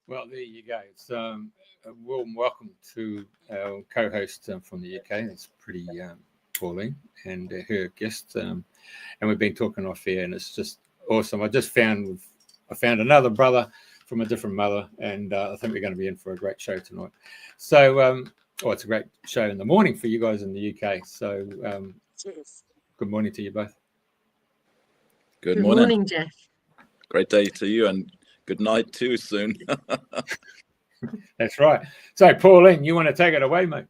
Well, there you go. It's a warm welcome to our co-host from the UK. It's pretty Pauline and her guest, and we've been talking off air, and it's just awesome. I found another brother from a different mother, and I think we're going to be in for a great show tonight. So, it's a great show in the morning for you guys in the UK. So, good morning to you both. Good morning, Jeff. Great day to you, and good night too soon. That's right. So, Pauline, you want to take it away, mate?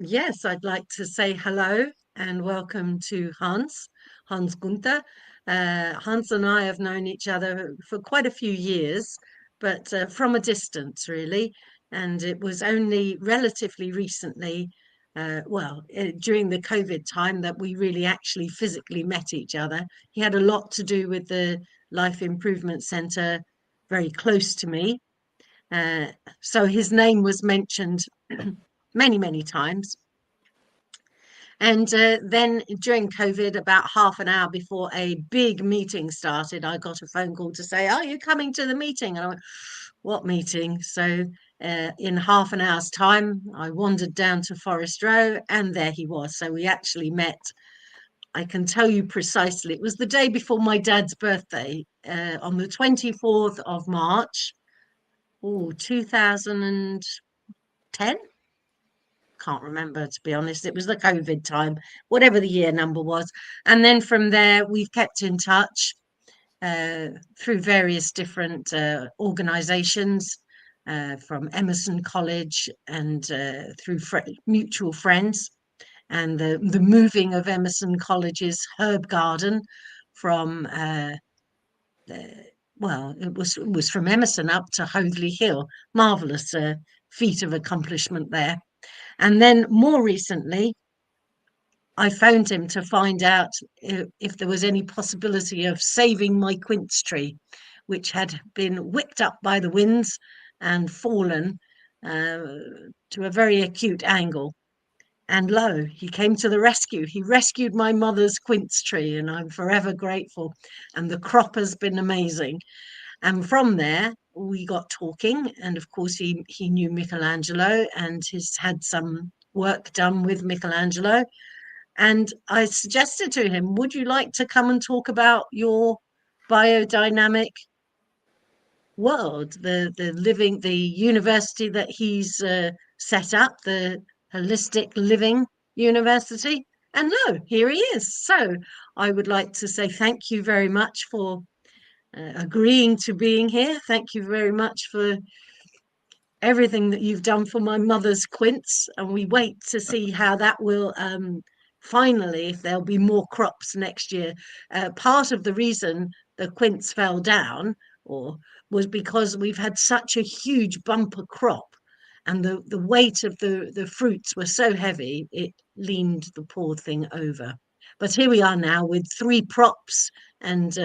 Yes, I'd like to say hello and welcome to Hans Günther. Hans and I have known each other for quite a few years, but from a distance, really. And it was only relatively recently, during the COVID time, that we really actually physically met each other. He had a lot to do with the Life Improvement Centre very close to me. So his name was mentioned many, many times. And then during COVID, about half an hour before a big meeting started, I got a phone call to say, "Are you coming to the meeting?" And I went, "What meeting?" So in half an hour's time, I wandered down to Forest Row, and there he was. So we actually met. I can tell you precisely. It was the day before my dad's birthday, on the 24th of March, 2010. Can't remember, to be honest. It was the COVID time, whatever the year number was. And then from there, we've kept in touch through various different organizations, from Emerson College and through mutual friends, and the moving of Emerson College's herb garden from it was from Emerson up to Hoadley Hill. Marvelous feat of accomplishment there. And then more recently, I phoned him to find out if there was any possibility of saving my quince tree, which had been whipped up by the winds and fallen to a very acute angle. And lo, he came to the rescue. He rescued my mother's quince tree, and I'm forever grateful. And the crop has been amazing. And from there, we got talking, and of course he knew Michelangelo and has had some work done with Michelangelo. And I suggested to him, would you like to come and talk about your biodynamic world, the university that he's set up, the Wholistic Living University? And no, here he is. So I would like to say thank you very much for agreeing to being here. Thank you very much for everything that you've done for my mother's quince, and we wait to see how that will finally, if there'll be more crops next year. Part of the reason the quince fell down was because we've had such a huge bumper crop, and the weight of the fruits were so heavy it leaned the poor thing over. But here we are now with 3 props and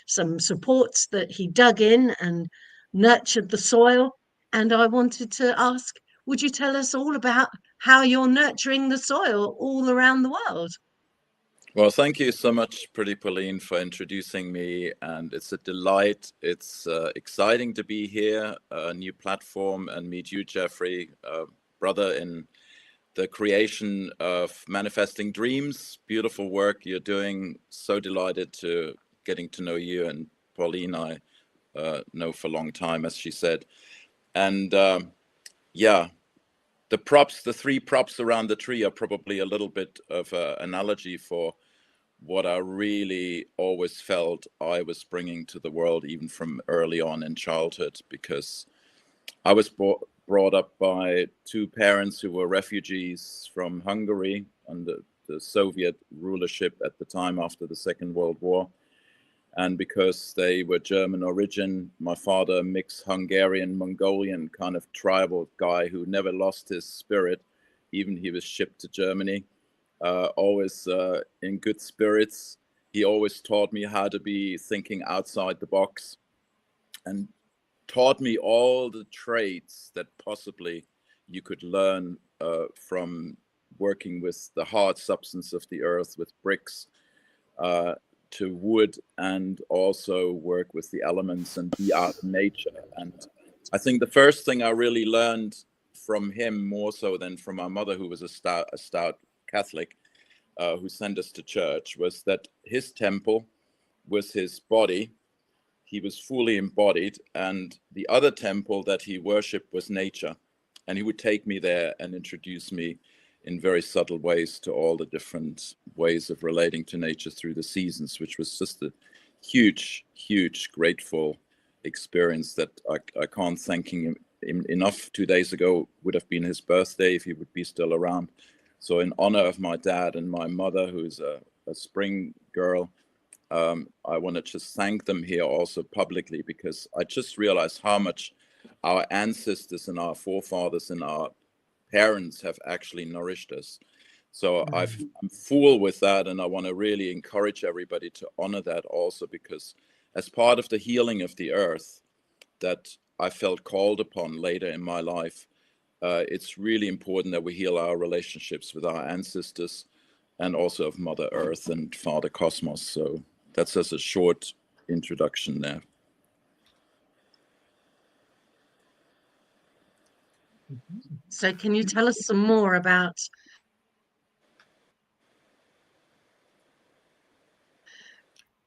some supports that he dug in and nurtured the soil. And I wanted to ask, would you tell us all about how you're nurturing the soil all around the world? Well, thank you so much, Priti Pauline, for introducing me. And it's a delight. It's exciting to be here, a new platform, and meet you, Jeffrey, brother in the creation of Manifesting Dreams. Beautiful work you're doing. So delighted to getting to know you. And Pauline, I know for a long time, as she said. And the 3 props around the tree are probably a little bit of an analogy for what I really always felt I was bringing to the world, even from early on in childhood, because I was brought up by 2 parents who were refugees from Hungary under the Soviet rulership at the time after the Second World War. And because they were German origin, my father, a mixed Hungarian, Mongolian kind of tribal guy who never lost his spirit, even he was shipped to Germany, always in good spirits. He always taught me how to be thinking outside the box, and taught me all the traits that possibly you could learn from working with the hard substance of the earth, with bricks, to wood and also work with the elements and be out in nature. And I think the first thing I really learned from him, more so than from my mother, who was a stout Catholic, who sent us to church, was that his temple was his body. He was fully embodied, and the other temple that he worshipped was nature. And he would take me there and introduce me in very subtle ways to all the different ways of relating to nature through the seasons, which was just a huge, huge, grateful experience that I can't thank him enough. 2 days ago would have been his birthday if he would be still around. So in honor of my dad and my mother, who's a spring girl, I want to just thank them here also publicly, because I just realized how much our ancestors and our forefathers and our parents have actually nourished us. So I'm full with that, and I want to really encourage everybody to honor that also, because as part of the healing of the earth that I felt called upon later in my life, it's really important that we heal our relationships with our ancestors and also of Mother Earth and Father Cosmos. So that's just a short introduction there. So can you tell us some more about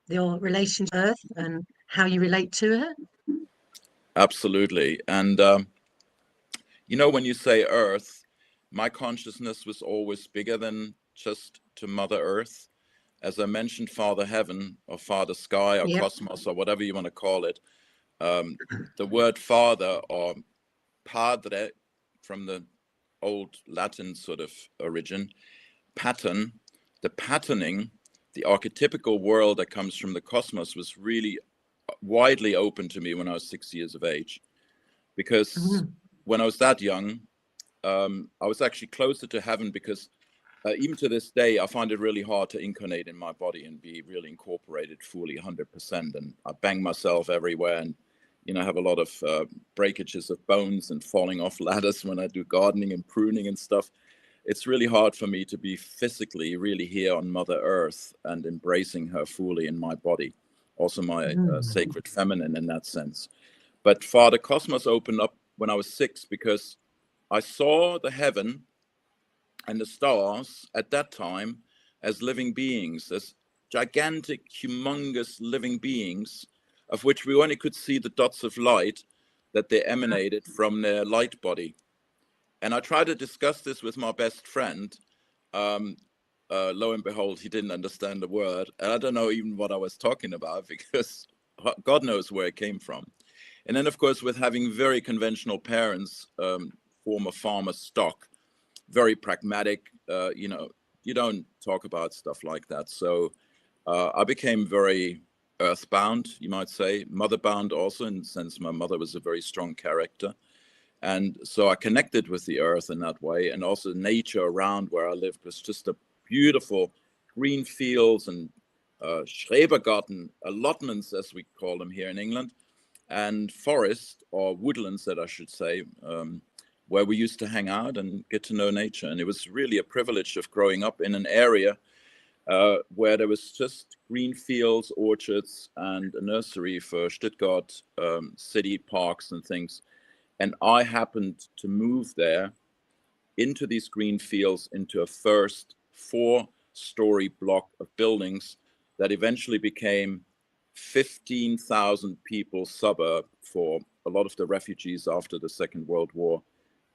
your relation to Earth and how you relate to her? Absolutely. And, you know, when you say Earth, my consciousness was always bigger than just to Mother Earth. As I mentioned, Father Heaven or Father Sky or Cosmos or whatever you want to call it, the word father or padre from the old Latin sort of origin, pattern, the patterning, the archetypical world that comes from the cosmos was really widely open to me when I was 6 years of age. Because when I was that young, I was actually closer to heaven, because even to this day, I find it really hard to incarnate in my body and be really incorporated fully 100%. And I bang myself everywhere and, you know, have a lot of breakages of bones and falling off ladders when I do gardening and pruning and stuff. It's really hard for me to be physically really here on Mother Earth and embracing her fully in my body. Also my sacred feminine in that sense. But Father Cosmos opened up when I was 6, because I saw the heaven and the stars at that time as living beings, as gigantic, humongous living beings, of which we only could see the dots of light that they emanated from their light body. And I tried to discuss this with my best friend. Lo and behold, he didn't understand the word. And I don't know even what I was talking about, because God knows where it came from. And then, of course, with having very conventional parents, former farmer stock, very pragmatic, you know, you don't talk about stuff like that. So I became very earthbound, you might say, motherbound also, in the sense my mother was a very strong character. And so I connected with the earth in that way. And also nature around where I lived was just a beautiful green fields and Schrebergarten allotments, as we call them here in England, and forest, or woodlands that I should say, where we used to hang out and get to know nature. And it was really a privilege of growing up in an area where there was just green fields, orchards, and a nursery for Stuttgart city parks and things. And I happened to move there into these green fields, into a first 4-story block of buildings that eventually became 15,000 people suburb for a lot of the refugees after the Second World War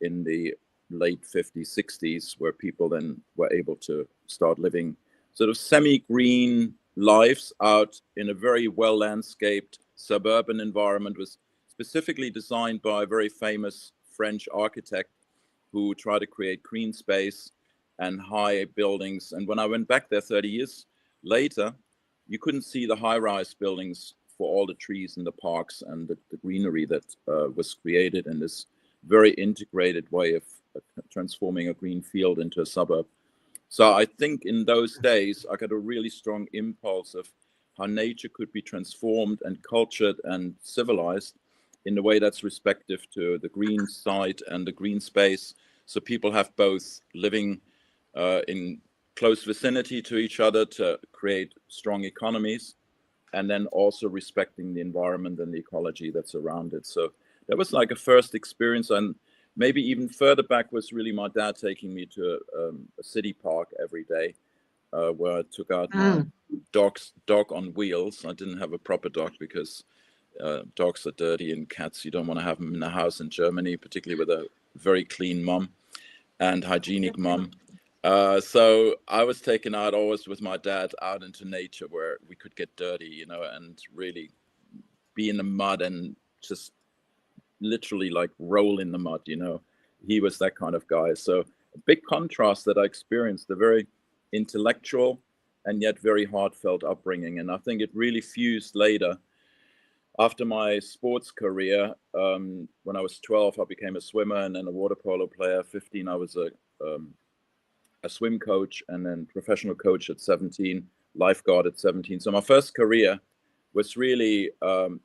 in the late 50s, 60s, where people then were able to start living sort of semi-green lives out in a very well-landscaped suburban environment, was specifically designed by a very famous French architect who tried to create green space and high buildings. And when I went back there 30 years later, you couldn't see the high-rise buildings for all the trees in the parks and the greenery that was created in this very integrated way of transforming a green field into a suburb. So I think in those days, I got a really strong impulse of how nature could be transformed and cultured and civilized in a way that's respective to the green side and the green space. So people have both living in close vicinity to each other to create strong economies, and then also respecting the environment and the ecology that's around it. So that was like a first experience. And maybe even further back was really my dad taking me to a city park every day, where I took out my dog on wheels. I didn't have a proper dog because dogs are dirty, and cats, you don't want to have them in the house in Germany, particularly with a very clean mum and hygienic mum. So I was taken out always with my dad out into nature where we could get dirty, you know, and really be in the mud and just literally like roll in the mud, you know. He was that kind of guy. So a big contrast that I experienced, a very intellectual and yet very heartfelt upbringing. And I think it really fused later. After my sports career, when I was 12, I became a swimmer and then a water polo player. 15, I was a swim coach, and then professional coach at 17, lifeguard at 17. So my first career was really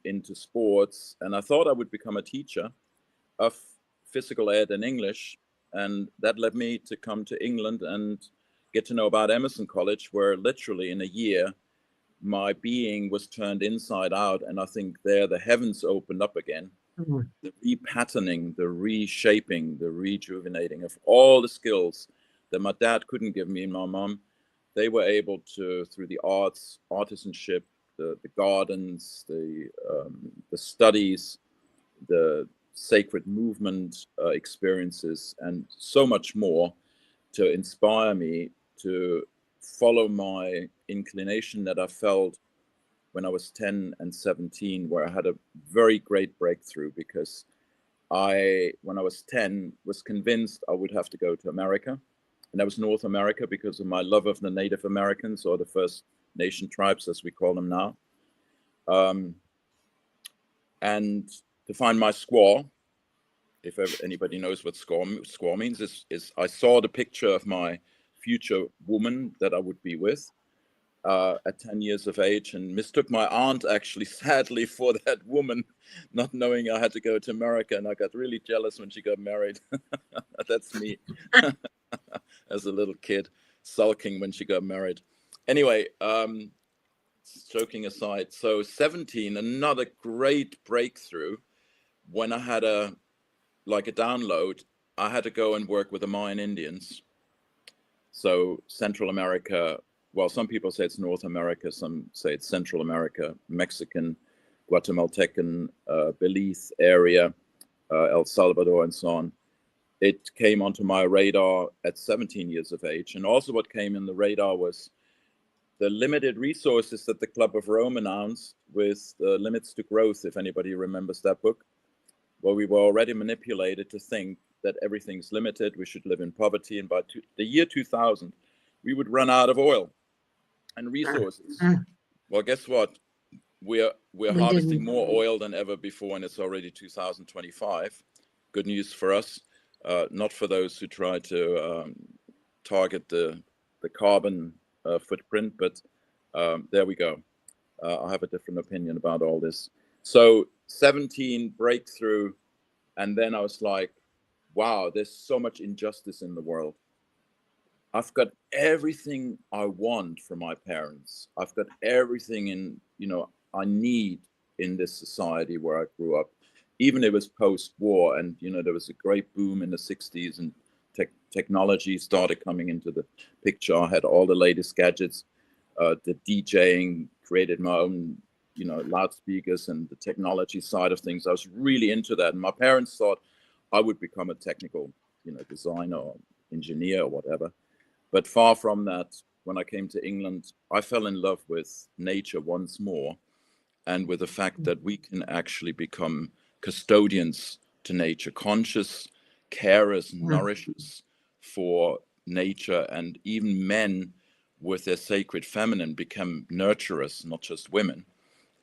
into sports, and I thought I would become a teacher of physical ed and English. And that led me to come to England and get to know about Emerson College, where literally in a year, my being was turned inside out. And I think there the heavens opened up again. The repatterning, the reshaping, the rejuvenating of all the skills that my dad couldn't give me and my mom, they were able to, through the arts, artisanship, the gardens, the studies, the sacred movement experiences, and so much more, to inspire me to follow my inclination that I felt when I was 10 and 17, where I had a very great breakthrough, because when I was 10, was convinced I would have to go to America. And that was North America, because of my love of the Native Americans, or the First Nation tribes, as we call them now. And to find my squaw, if anybody knows what squaw means, is I saw the picture of my future woman that I would be with at 10 years of age, and mistook my aunt, actually, sadly, for that woman, not knowing I had to go to America. And I got really jealous when she got married. That's me. As a little kid, sulking when she got married. Anyway, joking aside, so 17, another great breakthrough, when I had a download. I had to go and work with the Mayan Indians. So Central America, well, some people say it's North America, some say it's Central America, Mexican, Guatemaltecan, Belize area, El Salvador, and so on. It came onto my radar at 17 years of age. And also what came in the radar was the limited resources that the Club of Rome announced with Limits to Growth, if anybody remembers that book, where we were already manipulated to think that everything's limited, we should live in poverty, and by the year 2000, we would run out of oil and resources. Well, guess what? We're harvesting more oil than ever before, and it's already 2025. Good news for us. Not for those who try to target the carbon footprint, but there we go. I have a different opinion about all this. So 17, breakthrough, and then I was like, wow, there's so much injustice in the world. I've got everything I want from my parents. I've got everything I need in this society where I grew up. Even if it was post-war, and there was a great boom in the 60s, and technology started coming into the picture. I had all the latest gadgets, the DJing, created my own loudspeakers, and the technology side of things. I was really into that, and my parents thought I would become a technical designer or engineer or whatever. But far from that, when I came to England, I fell in love with nature once more, and with the fact that we can actually become custodians to nature, conscious carers, nourishers for nature, and even men with their sacred feminine become nurturers, not just women,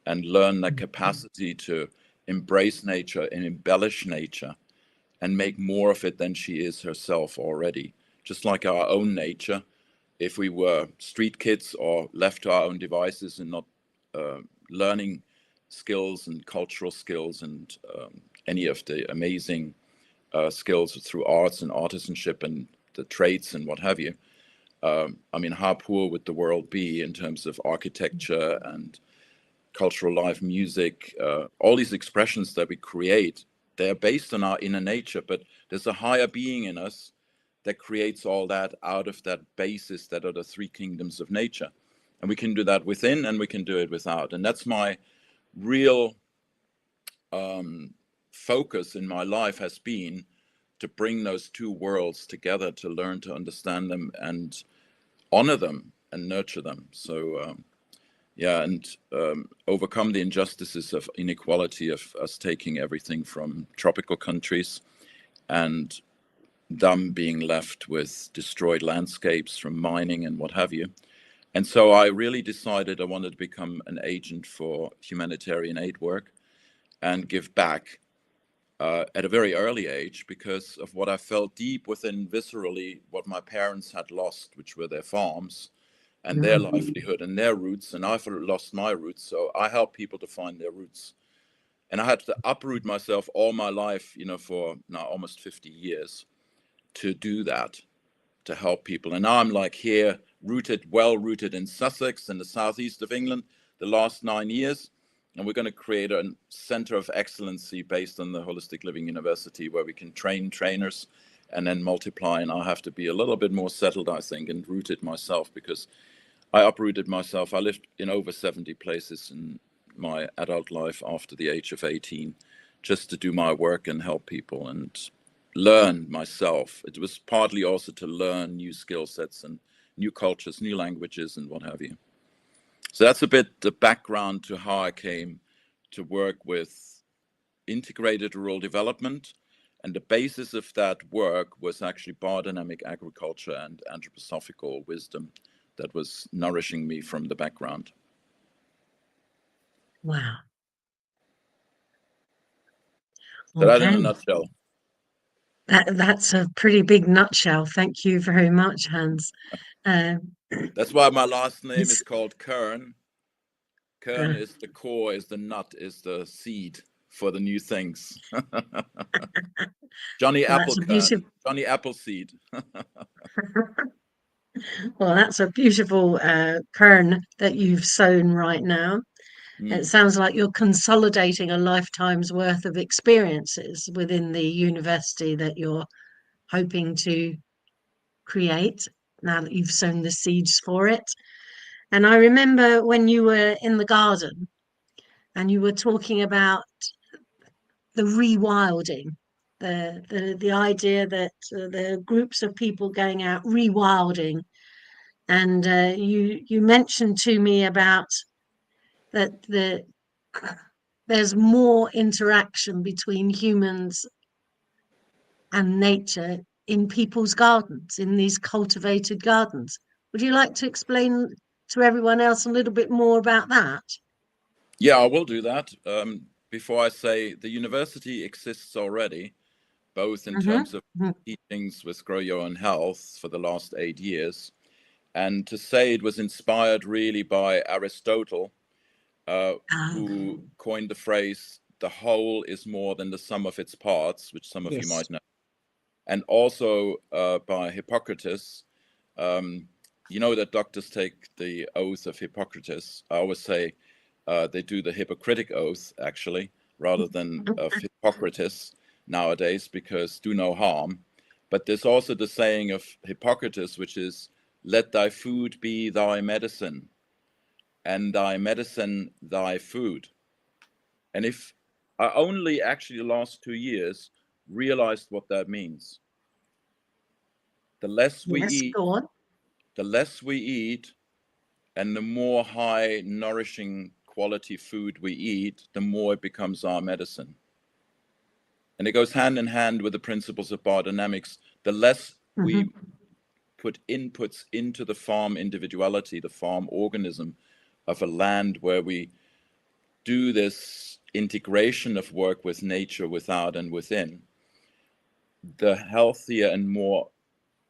and learn that capacity to embrace nature and embellish nature and make more of it than she is herself already. Just like our own nature, if we were street kids or left to our own devices and not learning skills and cultural skills and any of the amazing skills through arts and artisanship and the trades and what have you, I mean, how poor would the world be in terms of architecture and cultural life, music, all these expressions that we create, they're based on our inner nature, but there's a higher being in us that creates all that out of that basis that are the three kingdoms of nature. And we can do that within and we can do it without. And that's my real focus in my life, has been to bring those two worlds together, to learn to understand them and honor them and nurture them. So and overcome the injustices of inequality, of us taking everything from tropical countries and them being left with destroyed landscapes from mining and what have you. And so I really decided I wanted to become an agent for humanitarian aid work and give back at a very early age, because of what I felt deep within viscerally, what my parents had lost, which were their farms and their livelihood and their roots. And I've lost my roots. So I help people to find their roots. And I had to uproot myself all my life, for now almost 50 years to do that, to help people. And now I'm like here, well rooted in Sussex in the southeast of England, the last 9 years. And we're going to create a center of excellency based on the Wholistic Living University, where we can train trainers and then multiply. And I have to be a little bit more settled, I think, and rooted myself, because I uprooted myself. I lived in over 70 places in my adult life after the age of 18, just to do my work and help people and learn myself. It was partly also to learn new skill sets and new cultures, new languages, and what have you. So that's a bit the background to how I came to work with integrated rural development. And the basis of that work was actually biodynamic agriculture and anthroposophical wisdom that was nourishing me from the background. Wow. So that in a nutshell. That's a pretty big nutshell. Thank you very much, Hans. That's why my last name is called Kern. Kern is the core, is the nut, is the seed for the new things. Johnny Appleseed. Johnny Appleseed. Well, that's a beautiful kern that you've sown right now. It sounds like you're consolidating a lifetime's worth of experiences within the university that you're hoping to create, now that you've sown the seeds for it. And I remember when you were in the garden and you were talking about the rewilding, the idea that there are groups of people going out rewilding. And you mentioned to me about that there's more interaction between humans and nature in people's gardens, in these cultivated gardens. Would you like to explain to everyone else a little bit more about that? Yeah, I will do that. Before I say, the university exists already, both in terms of teachings with Grow Your Own Health for the last 8 years. And to say it was inspired really by Aristotle, who coined the phrase, the whole is more than the sum of its parts, which some of you might know. And also by Hippocrates. You know that doctors take the oath of Hippocrates. I always say they do the Hippocratic oath, actually, rather than of Hippocrates nowadays, because do no harm. But there's also the saying of Hippocrates, which is, let thy food be thy medicine, and thy medicine thy food. And if I only actually the last 2 years realized what that means. The less we eat, the less we eat, and the more high nourishing quality food we eat, the more it becomes our medicine. And it goes hand in hand with the principles of biodynamics. The less we put inputs into the farm individuality, the farm organism of a land where we do this integration of work with nature, without and within, the healthier and more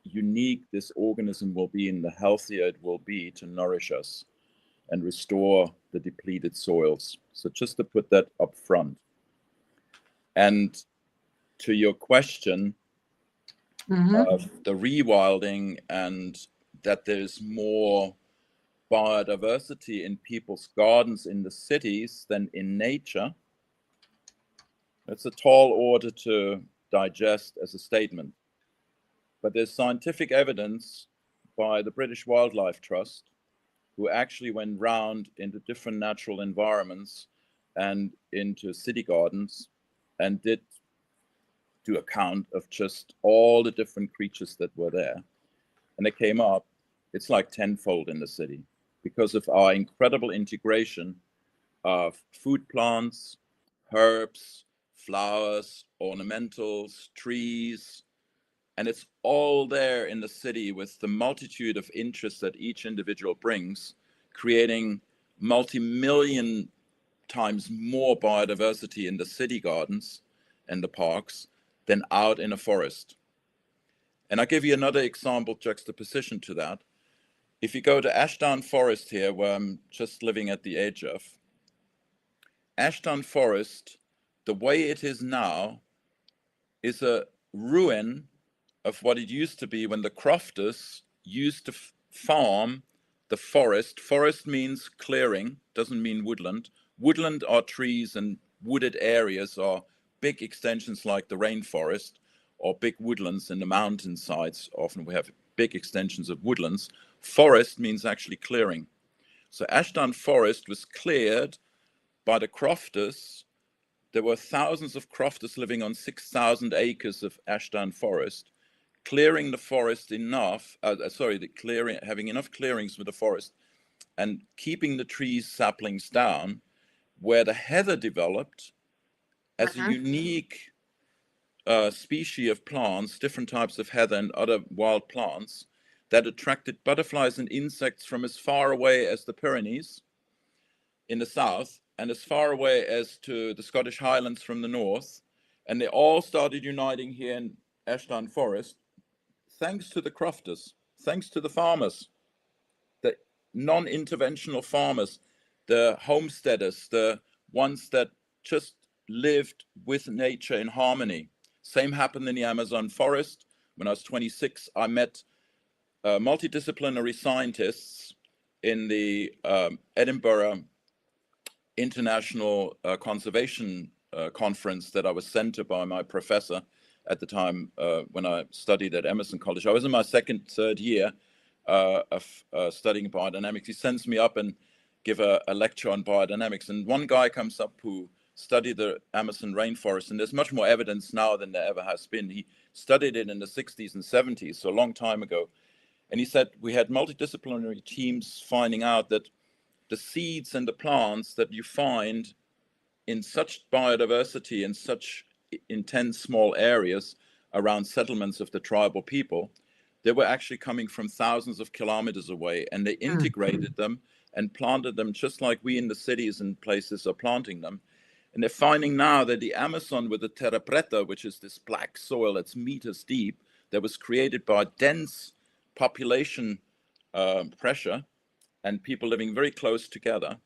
unique this organism will be, and the healthier it will be to nourish us and restore the depleted soils. So just to put that up front. And to your question of the rewilding and that there's more biodiversity in people's gardens in the cities than in nature, that's a tall order to digest as a statement. But there's scientific evidence by the British Wildlife Trust, who actually went round into different natural environments and into city gardens and did do a count of just all the different creatures that were there. And they came up, it's like tenfold in the city because of our incredible integration of food plants, herbs, flowers, ornamentals, trees, and it's all there in the city with the multitude of interests that each individual brings, creating multi-million times more biodiversity in the city gardens and the parks than out in a forest. And I'll give you another example juxtaposition to that. If you go to Ashdown Forest here, where I'm just living at the edge of, Ashdown Forest, the way it is now, is a ruin of what it used to be when the crofters used to farm the forest. Forest means clearing, doesn't mean woodland. Woodland are trees and wooded areas or big extensions like the rainforest or big woodlands in the mountainsides. Often we have big extensions of woodlands. Forest means actually clearing. So Ashdown Forest was cleared by the crofters. There were thousands of crofters living on 6,000 acres of Ashdown Forest, clearing the forest enough, having enough clearings with the forest and keeping the trees, saplings down, where the heather developed as a unique species of plants, different types of heather and other wild plants that attracted butterflies and insects from as far away as the Pyrenees in the south and as far away as to the Scottish Highlands from the north. And they all started uniting here in Ashdown Forest, thanks to the crofters, thanks to the farmers, the non-interventional farmers, the homesteaders, the ones that just lived with nature in harmony. Same happened in the Amazon forest. When I was 26, I met multidisciplinary scientists in the Edinburgh International Conservation Conference that I was sent to by my professor at the time when I studied at Emerson College. I was in my third year of studying biodynamics. He sends me up and give a lecture on biodynamics. And one guy comes up who studied the Amazon rainforest, and there's much more evidence now than there ever has been. He studied it in the 60s and 70s, so a long time ago. And he said we had multidisciplinary teams finding out that the seeds and the plants that you find in such biodiversity in such intense small areas around settlements of the tribal people, they were actually coming from thousands of kilometers away, and they integrated them and planted them just like we in the cities and places are planting them. And they're finding now that the Amazon with the terra preta, which is this black soil that's meters deep, that was created by dense population pressure and people living very close together,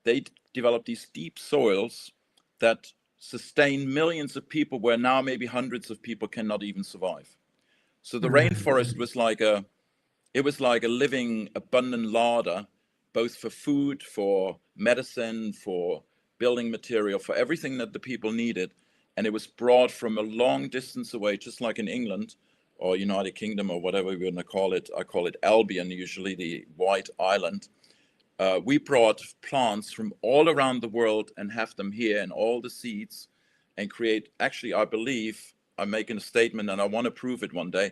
they developed these deep soils that sustain millions of people where now maybe hundreds of people cannot even survive. So the rainforest was like a living, abundant larder, both for food, for medicine, for building material, for everything that the people needed. And it was brought from a long distance away, just like in England or United Kingdom or whatever we're going to call it. I call it Albion, usually the White Island. We brought plants from all around the world and have them here in all the seeds and create, actually, I believe, I'm making a statement and I want to prove it one day.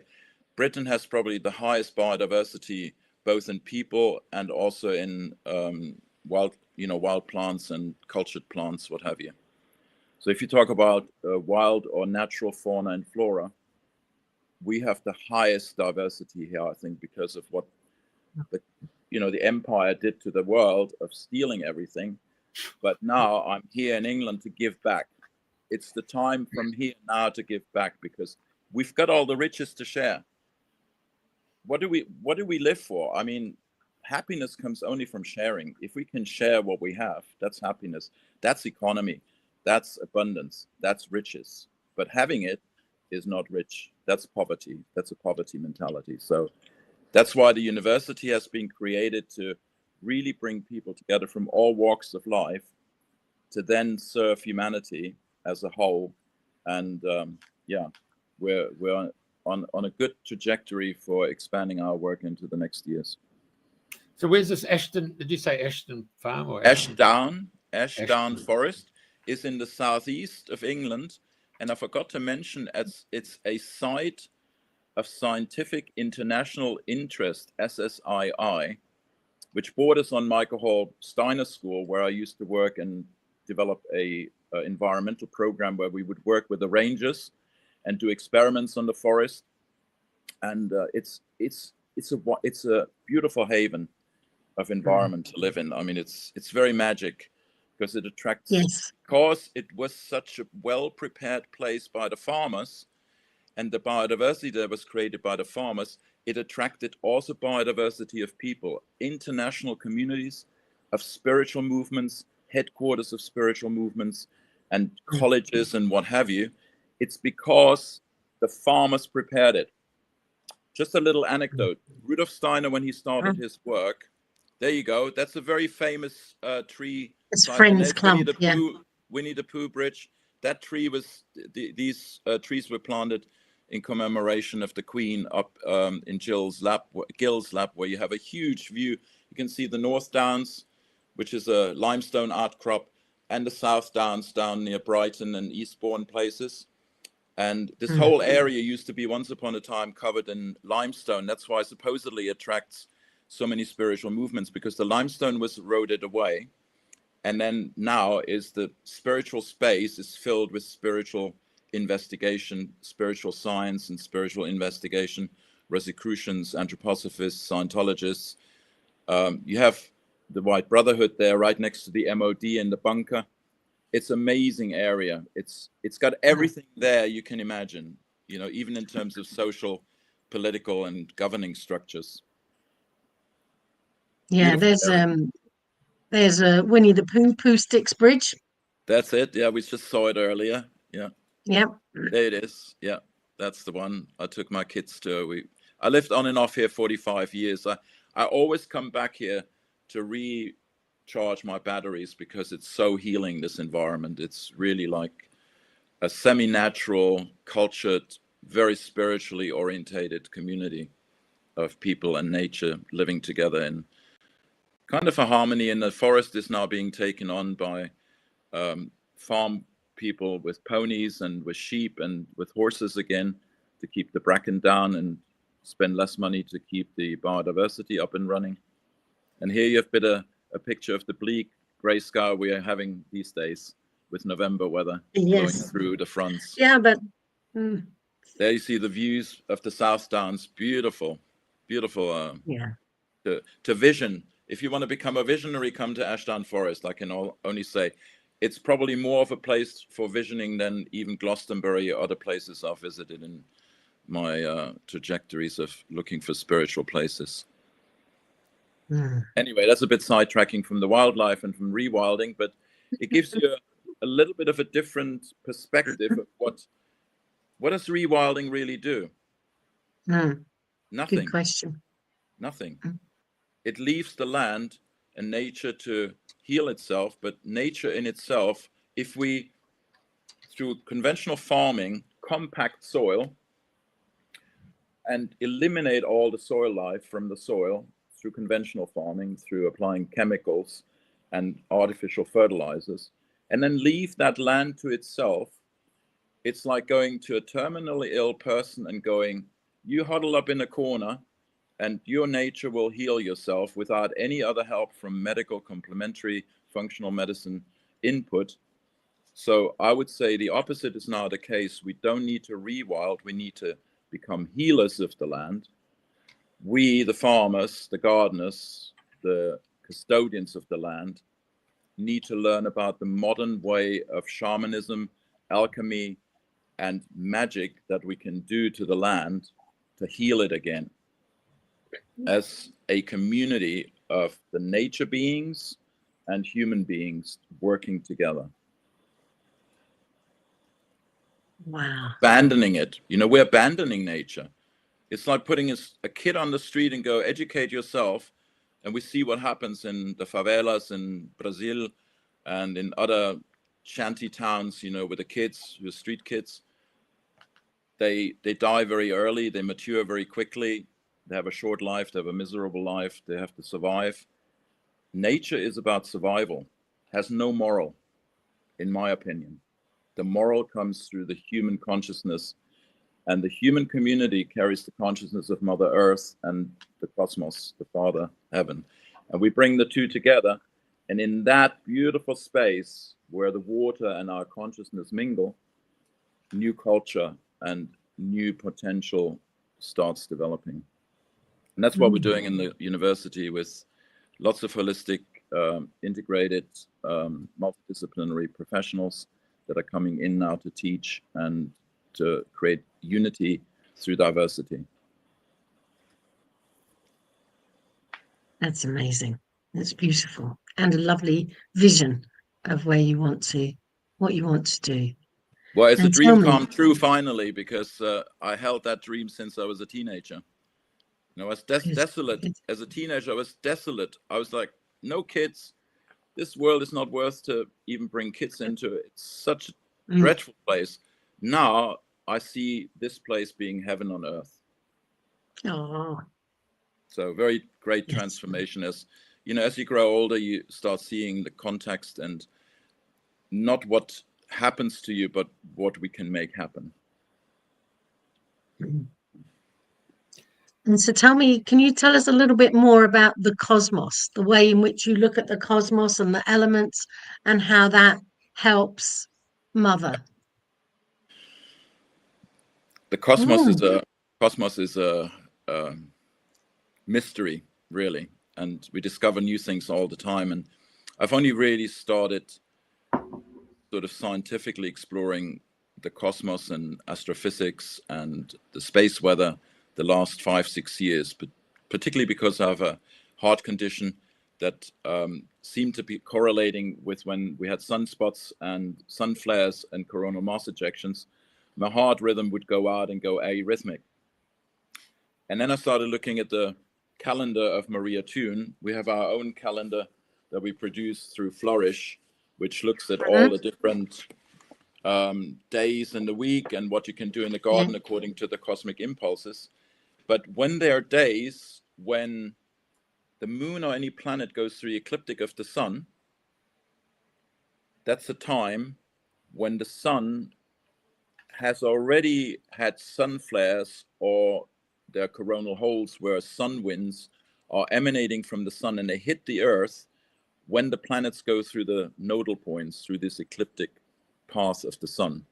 Britain has probably the highest biodiversity, both in people and also in wild plants and cultured plants, what have you. So if you talk about wild or natural fauna and flora, we have the highest diversity here, I think, because of what the empire did to the world of stealing everything. But now I'm here in England to give back. It's the time from here now to give back because we've got all the riches to share. What do we live for? I mean, happiness comes only from sharing. If we can share what we have, that's happiness. That's economy. That's abundance. That's riches. But having it is not rich. That's poverty. That's a poverty mentality. So That's why the university has been created, to really bring people together from all walks of life to then serve humanity as a whole. And we're on a good trajectory for expanding our work into the next years. So where's this Ashton? Did you say Ashton Farm or Ashdown Forest is in the southeast of England, and I forgot to mention it's a site of scientific international interest, SSII, which borders on Michael Hall Steiner School, where I used to work and develop a environmental program where we would work with the rangers and do experiments on the forest. And it's a beautiful haven of environment to live in. I mean, it's very magic, because it attracts, because it was such a well-prepared place by the farmers, and the biodiversity that was created by the farmers, it attracted also biodiversity of people, international communities of spiritual movements, headquarters of spiritual movements, and colleges and what have you. It's because the farmers prepared it. Just a little anecdote. Rudolf Steiner, when he started his work, there you go. That's a very famous tree. It's Friends Clump, Winnie the Pooh Bridge. That tree was, these trees were planted in commemoration of the Queen up in Gill's lap, where you have a huge view. You can see the North Downs, which is a limestone outcrop, and the South Downs down near Brighton and Eastbourne places. And this whole area used to be once upon a time covered in limestone. That's why supposedly it attracts so many spiritual movements, because the limestone was eroded away. And then now is the spiritual space is filled with spiritual investigation, spiritual science and spiritual investigation, Rosicrucians, anthroposophists, Scientologists. You have the White Brotherhood there right next to the MOD in the bunker. It's an amazing area. It's got everything there you can imagine, you know, even in terms of social, political and governing structures. Yeah, there's a Winnie the Pooh Sticks Bridge. That's it. Yeah, we just saw it earlier. Yeah. Yep. There it is. Yeah, that's the one I took my kids to. I lived on and off here 45 years. I always come back here to recharge my batteries, because it's so healing, this environment. It's really like a semi-natural, cultured, very spiritually orientated community of people and nature living together in kind of a harmony. And the forest is now being taken on by farm people with ponies and with sheep and with horses again, to keep the bracken down and spend less money to keep the biodiversity up and running. And here you've got a picture of the bleak grey sky we are having these days, with November weather blowing through the fronts. Yeah, but there you see the views of the South Downs. Beautiful, beautiful. To vision. If you want to become a visionary, come to Ashdown Forest. I can only say it's probably more of a place for visioning than even Glastonbury or other places I've visited in my trajectories of looking for spiritual places. Anyway, that's a bit sidetracking from the wildlife and from rewilding, but it gives you a little bit of a different perspective of what does rewilding really do? Nothing. Good question. Nothing. It leaves the land and nature to heal itself, but nature in itself, if we, through conventional farming, compact soil and eliminate all the soil life from the soil through conventional farming, through applying chemicals and artificial fertilizers, and then leave that land to itself, it's like going to a terminally ill person and going, you huddle up in a corner and your nature will heal yourself without any other help from medical, complementary, functional medicine input. So I would say the opposite is now the case. We don't need to rewild. We need to become healers of the land. We, the farmers, the gardeners, the custodians of the land, need to learn about the modern way of shamanism, alchemy, and magic that we can do to the land to heal it again, as a community of the nature beings and human beings working together. Wow. Abandoning it. You know, we're abandoning nature. It's like putting a kid on the street and go, educate yourself. And we see what happens in the favelas in Brazil and in other shanty towns, with the kids, the street kids. They die very early. They mature very quickly. They have a short life. They have a miserable life. They have to survive. Nature is about survival, has no moral, in my opinion. The moral comes through the human consciousness, and the human community carries the consciousness of Mother Earth and the cosmos, the Father, Heaven. And we bring the two together, and in that beautiful space where the water and our consciousness mingle, new culture and new potential starts developing. And that's what we're doing in the university with lots of holistic, integrated, multidisciplinary professionals that are coming in now to teach and to create unity through diversity. That's amazing. That's beautiful. And a lovely vision of what you want to do. Well, it's a dream come true finally, because I held that dream since I was a teenager. I was desolate. As a teenager, I was desolate. I was like, no kids. This world is not worth to even bring kids into. It's such a dreadful place. Now I see this place being heaven on earth. Oh. So very great transformation. As as you grow older, you start seeing the context and not what happens to you, but what we can make happen. And so can you tell us a little bit more about the cosmos, the way in which you look at the cosmos and the elements and how that helps Mother? The cosmos is a mystery, really, and we discover new things all the time. And I've only really started sort of scientifically exploring the cosmos and astrophysics and the space weather the last 5-6 years, but particularly because I have a heart condition that seemed to be correlating with when we had sunspots and sun flares and coronal mass ejections. My heart rhythm would go out and go arrhythmic. And then I started looking at the calendar of Maria Thun. We have our own calendar that we produce through Flourish, which looks at all the different days in the week and what you can do in the garden according to the cosmic impulses. But when there are days when the moon or any planet goes through the ecliptic of the sun, that's a time when the sun has already had sun flares, or there are coronal holes where sun winds are emanating from the sun and they hit the earth when the planets go through the nodal points, through this ecliptic path of the sun.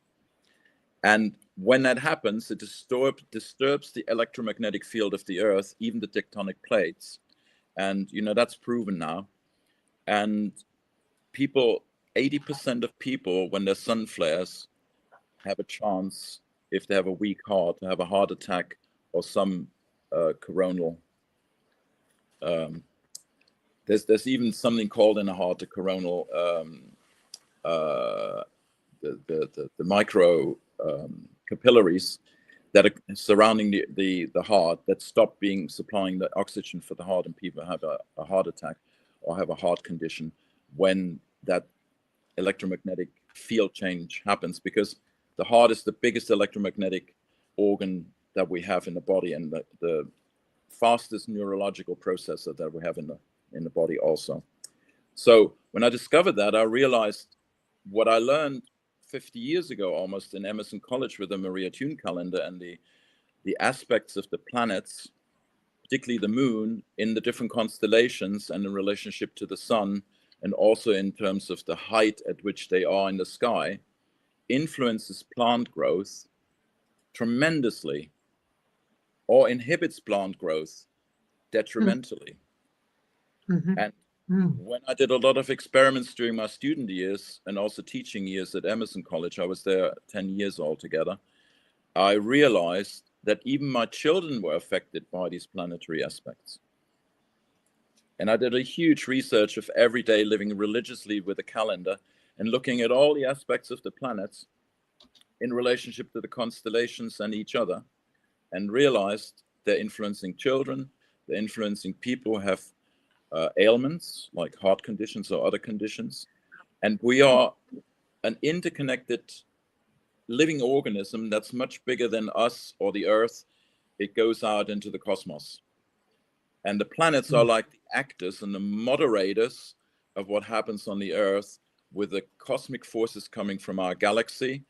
And when that happens, it disturbs the electromagnetic field of the earth, even the tectonic plates. And, that's proven now. And 80% of people, when their sun flares, have a chance, if they have a weak heart, to have a heart attack or some coronal. There's even something called in the heart the coronal, the micro capillaries that are surrounding the heart that stop supplying the oxygen for the heart, and people have a heart attack or have a heart condition when that electromagnetic field change happens, because the heart is the biggest electromagnetic organ that we have in the body, and the fastest neurological processor that we have in the body also. So when I discovered that, I realized what I learned 50 years ago almost in Emerson College with the Maria Thun calendar and the aspects of the planets, particularly the moon, in the different constellations and in relationship to the sun, and also in terms of the height at which they are in the sky, influences plant growth tremendously or inhibits plant growth detrimentally. And when I did a lot of experiments during my student years and also teaching years at Emerson College, I was there 10 years altogether, I realized that even my children were affected by these planetary aspects. And I did a huge research of every day living religiously with a calendar and looking at all the aspects of the planets in relationship to the constellations and each other, and realized they're influencing children, they're influencing people who have ailments like heart conditions or other conditions. And we are an interconnected living organism that's much bigger than us or the Earth. It goes out into the cosmos. And the planets are like the actors and the moderators of what happens on the Earth, with the cosmic forces coming from our galaxy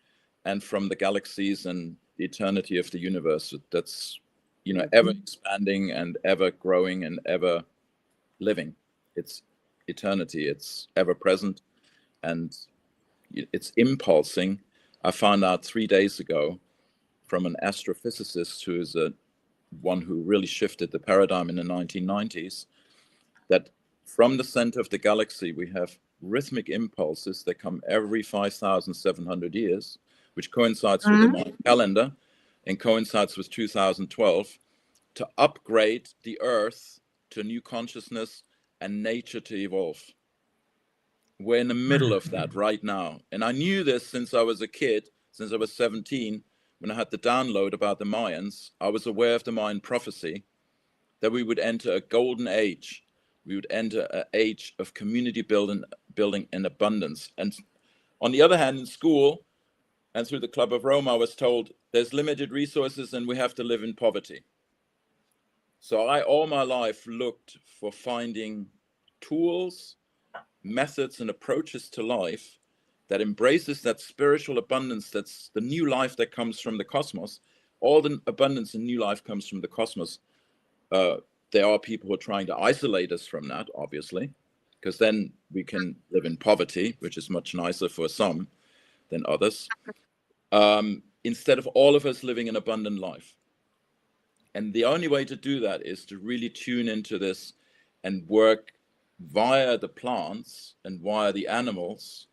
and from the galaxies and the eternity of the universe that's, you know, ever expanding and ever growing and ever living. It's eternity, it's ever present, and it's impulsing. I found out 3 days ago from an astrophysicist who is one who really shifted the paradigm in the 1990s, that from the center of the galaxy we have rhythmic impulses that come every 5,700 years, which coincides with the Mayan calendar and coincides with 2012, to upgrade the Earth to a new consciousness and nature to evolve. We're in the middle of that right now. And I knew this since I was a kid, since I was 17, when I had the download about the Mayans. I was aware of the Mayan prophecy that we would enter a golden age. We would enter an age of community building and abundance. And on the other hand, in school and through the Club of Rome, I was told there's limited resources and we have to live in poverty. So I all my life looked for finding tools, methods and approaches to life that embraces that spiritual abundance, that's the new life that comes from the cosmos. All the abundance and new life comes from the cosmos. There are people who are trying to isolate us from that, obviously, because then we can live in poverty, which is much nicer for some than others, instead of all of us living an abundant life. And the only way to do that is to really tune into this and work via the plants and via the animals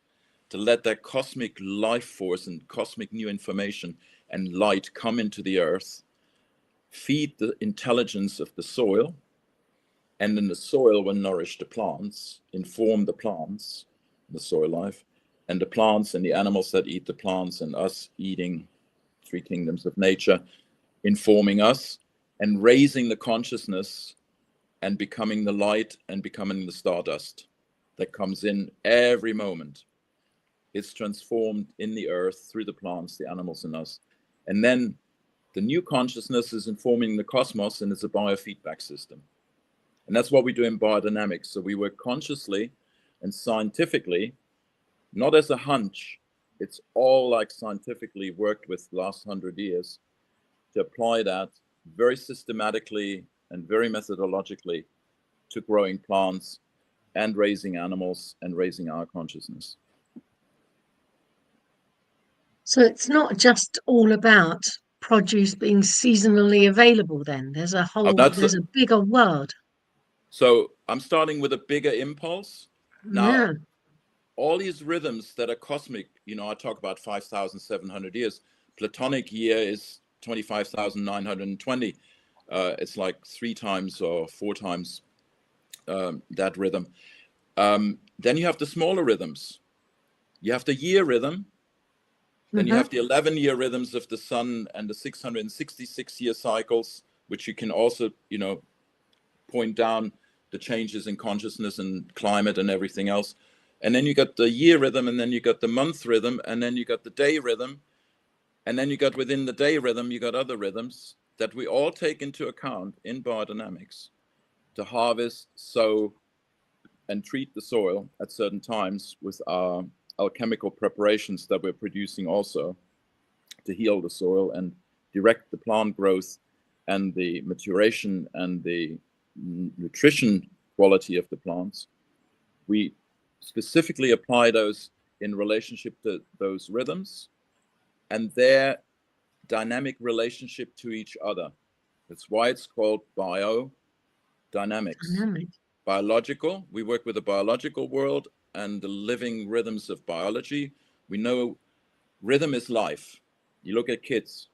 to let that cosmic life force and cosmic new information and light come into the earth, feed the intelligence of the soil, and then the soil will nourish the plants, inform the plants, the soil life, and the plants and the animals that eat the plants, and us eating three kingdoms of nature, informing us and raising the consciousness and becoming the light and becoming the stardust that comes in every moment. It's transformed in the earth through the plants, the animals, and us. And then the new consciousness is informing the cosmos, and it's a biofeedback system. And that's what we do in biodynamics. So we work consciously and scientifically, not as a hunch. It's all like scientifically worked with the last 100 years to apply that very systematically and very methodologically to growing plants and raising animals and raising our consciousness. So it's not just all about produce being seasonally available then. There's a whole, there's a bigger world. So I'm starting with a bigger impulse. Now, all these rhythms that are cosmic, you know, I talk about 5,700 years. Platonic year is 25,920. It's like 3 times or 4 times that rhythm. Then you have the smaller rhythms. You have the year rhythm. Then you have the 11-year rhythms of the sun and the 666-year cycles, which you can also, you know, point down the changes in consciousness and climate and everything else. And then you got the year rhythm, and then you got the month rhythm, and then you got the day rhythm. And then you got within the day rhythm, you got other rhythms that we all take into account in biodynamics to harvest, sow, and treat the soil at certain times with our alchemical preparations that we're producing also to heal the soil and direct the plant growth and the maturation and the nutrition quality of the plants. We specifically apply those in relationship to those rhythms and their dynamic relationship to each other. That's why it's called biodynamics. Biological, we work with the biological world and the living rhythms of biology. We know rhythm is life. You look at kids,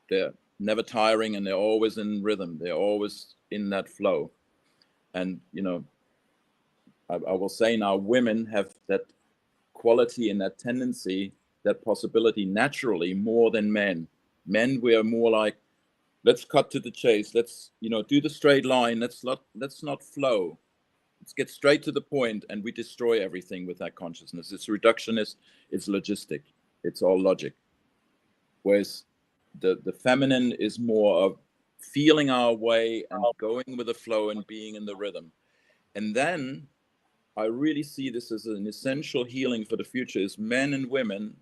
they're never tiring and they're always in rhythm. They're always in that flow. And, you know, I will say now women have that quality and that tendency, that possibility naturally more than men. Men, we are more like let's cut to the chase. Let's, do the straight line. Let's not flow. Let's get straight to the point, and we destroy everything with that consciousness. It's reductionist, it's logistic, it's all logic. Whereas the feminine is more of feeling our way and going with the flow and being in the rhythm. And then I really see this as an essential healing for the future, is men and women,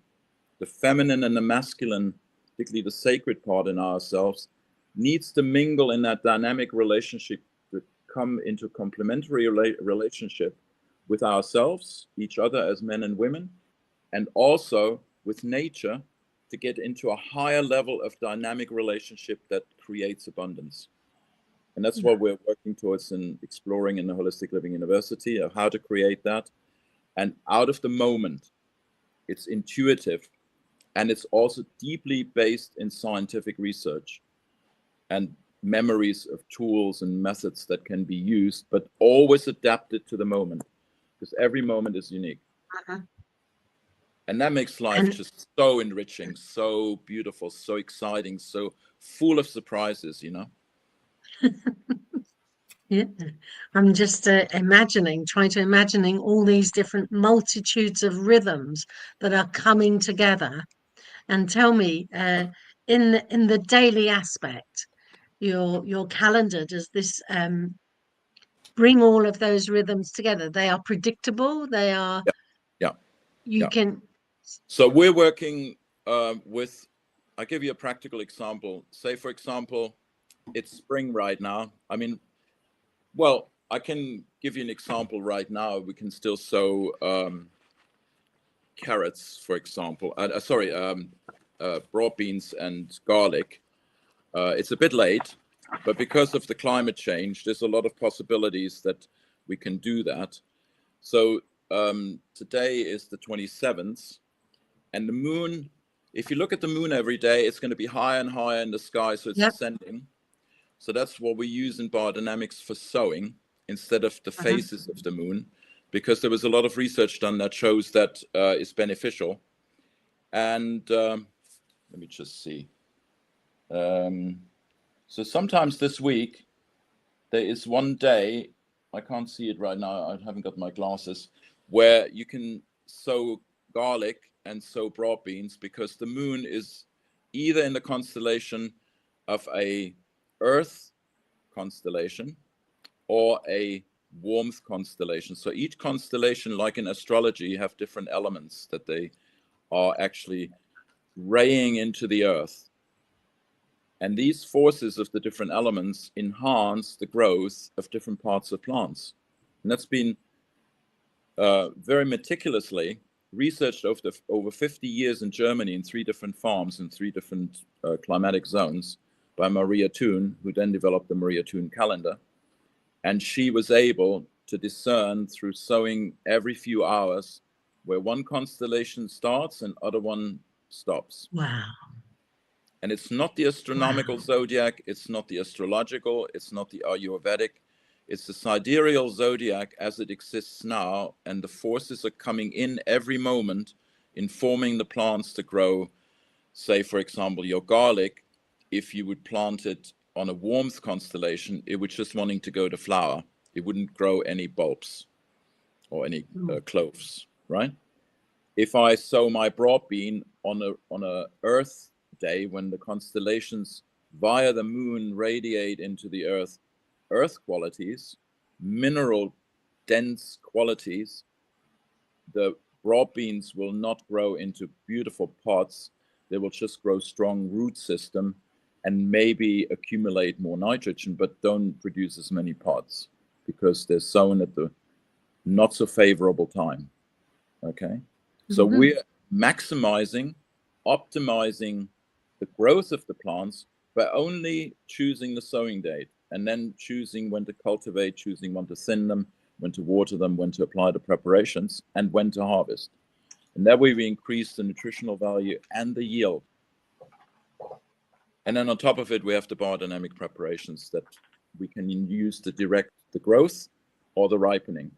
the feminine and the masculine, particularly the sacred part in ourselves, needs to mingle in that dynamic relationship, to come into complementary relationship with ourselves, each other as men and women, and also with nature, to get into a higher level of dynamic relationship that creates abundance. And that's what we're working towards and exploring in the Wholistic Living University, of how to create that. And out of the moment, it's intuitive, and it's also deeply based in scientific research and memories of tools and methods that can be used, but always adapted to the moment, because every moment is unique. And that makes life just so enriching, so beautiful, so exciting, so full of surprises, Yeah, I'm just trying to imagining all these different multitudes of rhythms that are coming together. And tell me, in the daily aspect, your calendar, does this bring all of those rhythms together? They are predictable. They are. Yeah. You can. So we're working with. I'll give you a practical example. Say, for example, it's spring right now. I mean, well, I can give you an example right now. We can still sow carrots, for example. Broad beans and garlic. It's a bit late, but because of the climate change, there's a lot of possibilities that we can do that. So today is the 27th, and the moon, if you look at the moon every day, it's going to be higher and higher in the sky, so it's ascending. So that's what we use in biodynamics for sowing instead of the phases of the moon, because there was a lot of research done that shows that is beneficial. And let me just see. So sometimes this week, there is one day, I can't see it right now, I haven't got my glasses, where you can sow garlic and sow broad beans, because the moon is either in the constellation of a Earth constellation or a warmth constellation. So each constellation, like in astrology, have different elements that they are actually raying into the Earth. And these forces of the different elements enhance the growth of different parts of plants. And that's been very meticulously researched over 50 years in Germany in 3 different farms in 3 different climatic zones by Maria Thun, who then developed the Maria Thun calendar. And she was able to discern through sowing every few hours where one constellation starts and other one stops. Wow. And it's not the astronomical zodiac, it's not the astrological, it's not the Ayurvedic, it's the sidereal zodiac as it exists now, and the forces are coming in every moment, informing the plants to grow. Say, for example, your garlic, if you would plant it on a warmth constellation, it would just wanting to go to flower. It wouldn't grow any bulbs or any cloves, right? If I sow my broad bean on a Earth day, when the constellations via the moon radiate into the earth qualities, mineral dense qualities, the broad beans will not grow into beautiful pods. They will just grow strong root system and maybe accumulate more nitrogen, but don't produce as many pods because they're sown at the not so favorable time. Okay. So we're maximizing, optimizing the growth of the plants by only choosing the sowing date, and then choosing when to cultivate, choosing when to thin them, when to water them, when to apply the preparations, and when to harvest. And that way we increase the nutritional value and the yield. And then on top of it, we have the biodynamic preparations that we can use to direct the growth or the ripening.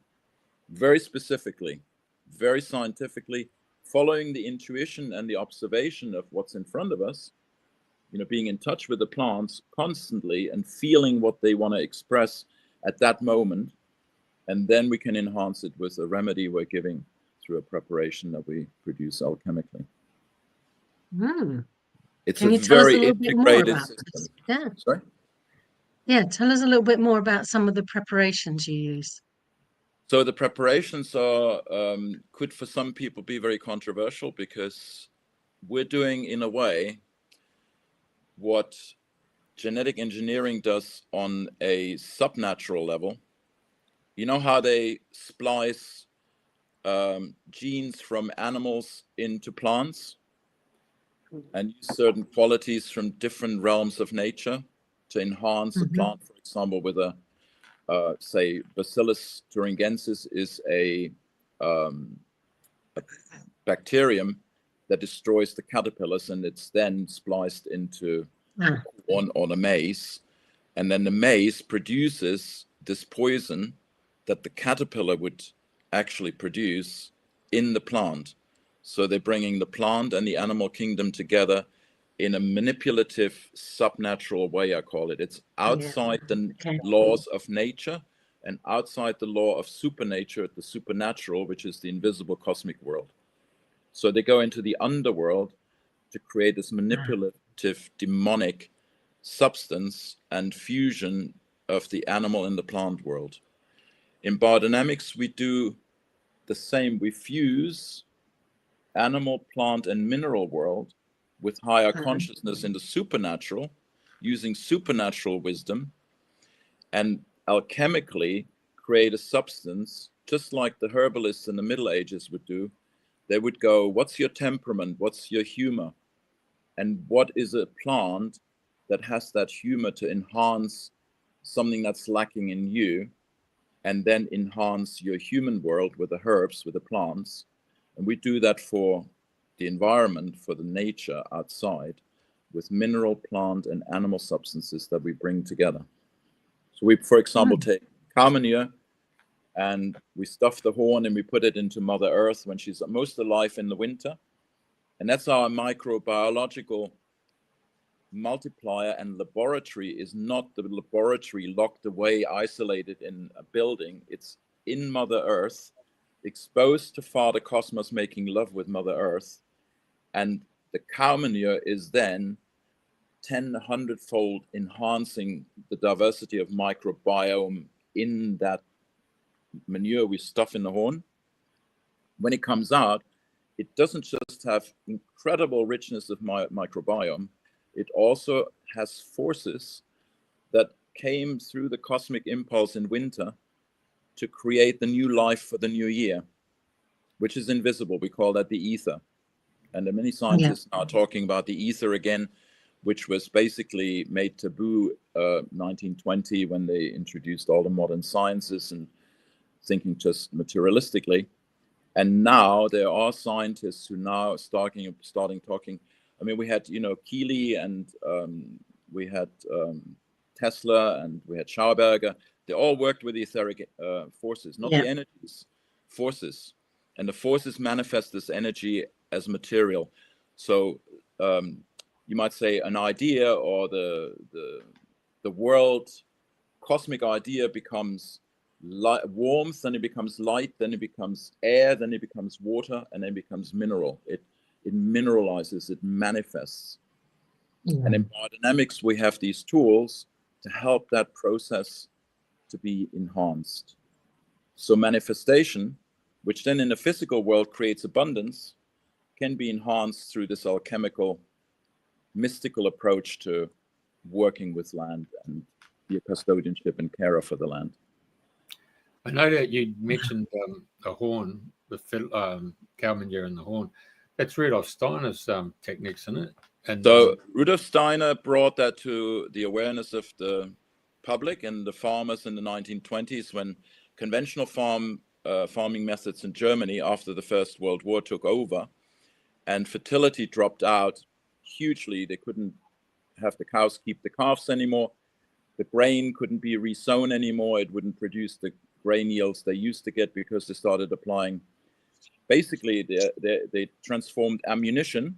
Very specifically, very scientifically, following the intuition and the observation of what's in front of us, being in touch with the plants constantly and feeling what they want to express at that moment. And then we can enhance it with a remedy we're giving through a preparation that we produce alchemically. It's Can a you tell us a very little bit more integrated about system. this? Yeah. Sorry? Yeah, tell us a little bit more about some of the preparations you use. So the preparations are could for some people be very controversial, because we're doing in a way what genetic engineering does on a subnatural level. You know how they splice genes from animals into plants and use certain qualities from different realms of nature to enhance the plant? For example, with a say Bacillus thuringiensis is a bacterium that destroys the caterpillars, and it's then spliced into corn or the maize, and then the maize produces this poison that the caterpillar would actually produce in the plant. So they're bringing the plant and the animal kingdom together in a manipulative subnatural way, I call it. It's outside the laws of nature and outside the law of supernature, the supernatural, which is the invisible cosmic world. So they go into the underworld to create this manipulative, demonic substance and fusion of the animal and the plant world. In biodynamics, we do the same. We fuse animal, plant, and mineral world with higher consciousness in the supernatural, using supernatural wisdom, and alchemically create a substance, just like the herbalists in the Middle Ages would do. They would go, what's your temperament? What's your humor? And what is a plant that has that humor to enhance something that's lacking in you, and then enhance your human world with the herbs, with the plants? And we do that for the environment, for the nature outside, with mineral, plant, and animal substances that we bring together. So we, for example, take cow manure and we stuff the horn and we put it into Mother Earth when she's most alive in the winter. And that's our microbiological multiplier. And laboratory is not the laboratory locked away, isolated in a building. It's in Mother Earth, exposed to Father Cosmos, making love with Mother Earth. And the cow manure is then 100-fold enhancing the diversity of microbiome in that manure we stuff in the horn. When it comes out, it doesn't just have incredible richness of microbiome, it also has forces that came through the cosmic impulse in winter to create the new life for the new year, which is invisible. We call that the ether. And many scientists are talking about the ether again, which was basically made taboo 1920 when they introduced all the modern sciences and thinking just materialistically. And now there are scientists who now starting talking. I mean, we had, Keely, and we had Tesla, and we had Schauberger. They all worked with the etheric forces, not the energies, forces. And the forces manifest this energy as material. So you might say an idea, or the world cosmic idea becomes warmth, then it becomes light, then it becomes air, then it becomes water, and then it becomes mineral. It mineralizes, it manifests. And in biodynamics, we have these tools to help that process to be enhanced. So manifestation, which then in the physical world creates abundance, can be enhanced through this alchemical, mystical approach to working with land and be a custodianship and carer for the land. I know that you mentioned the horn, the cow manure and the horn. That's Rudolf Steiner's techniques, isn't it? And so Rudolf Steiner brought that to the awareness of the public and the farmers in the 1920s, when conventional farming methods in Germany after the First World War took over, and fertility dropped out hugely. They couldn't have the cows keep the calves anymore. The grain couldn't be resown anymore. It wouldn't produce the grain yields they used to get, because they started applying. Basically, they transformed ammunition,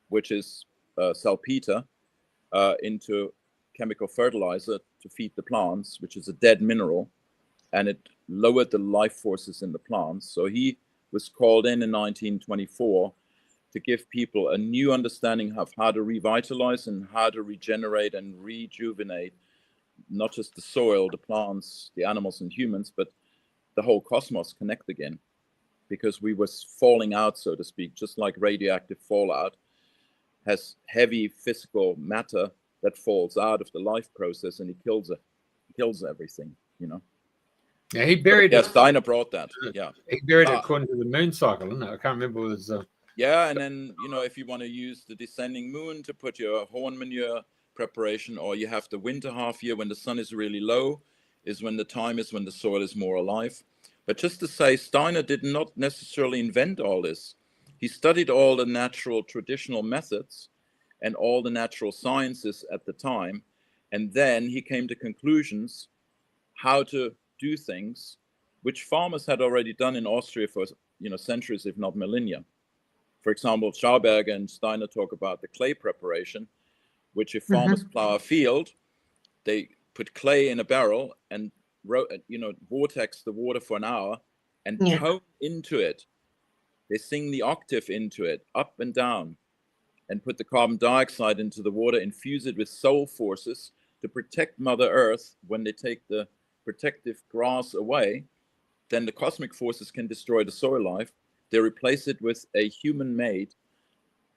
which is salpeter, into chemical fertilizer to feed the plants, which is a dead mineral, and it lowered the life forces in the plants. So he was called in 1924 to give people a new understanding of how to revitalize and how to regenerate and rejuvenate not just the soil, the plants, the animals and humans, but the whole cosmos connect again. Because we was falling out, so to speak, just like radioactive fallout has heavy physical matter that falls out of the life process, and it kills everything, you know. Yeah, he buried it. it. Steiner brought that. Yeah, he buried it according to the moon cycle, isn't it? I can't remember what it was. Yeah, and then, you know, if you want to use the descending moon to put your horn manure preparation, or you have the winter half year when the sun is really low, is when the time is when the soil is more alive. But just to say, Steiner did not necessarily invent all this. He studied all the natural traditional methods and all the natural sciences at the time. And then he came to conclusions how to do things, which farmers had already done in Austria for, you know, centuries, if not millennia. For example, Schauberger and Steiner talk about the clay preparation, which if farmers plow a field, they put clay in a barrel and, you know, vortex the water for an hour and tone into it. They sing the octave into it, up and down, and put the carbon dioxide into the water, infuse it with soul forces to protect Mother Earth. When they take the protective grass away, then the cosmic forces can destroy the soil life. They replace it with a human-made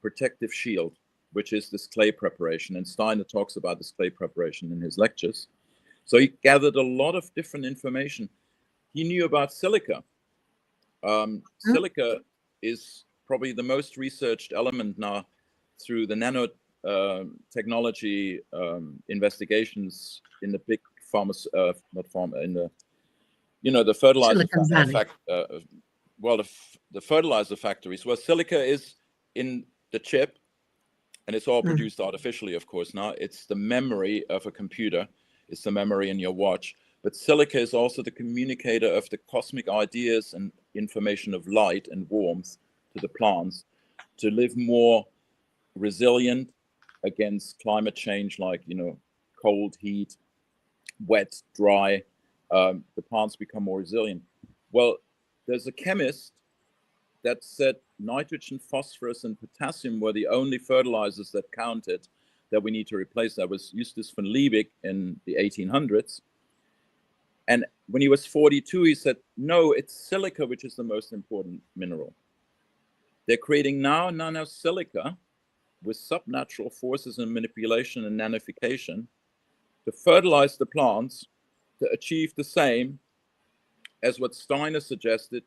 protective shield, which is this clay preparation. And Steiner talks about this clay preparation in his lectures. So he gathered a lot of different information. He knew about silica. Silica is probably the most researched element now through the nano technology investigations in the big the fertilizer the fertilizer factories, where silica is in the chip, and it's all produced artificially, of course. Now it's the memory of a computer, it's the memory in your watch, but silica is also the communicator of the cosmic ideas and information of light and warmth to the plants to live more resilient against climate change, like, you know, cold, heat, wet, dry. The plants become more resilient. Well, there's a chemist that said nitrogen, phosphorus, and potassium were the only fertilizers that counted that we need to replace. That was Justus von Liebig in the 1800s. And when he was 42, he said, no, it's silica, which is the most important mineral. They're creating now nanosilica with subnatural forces and manipulation and nanification to fertilize the plants to achieve the same as what Steiner suggested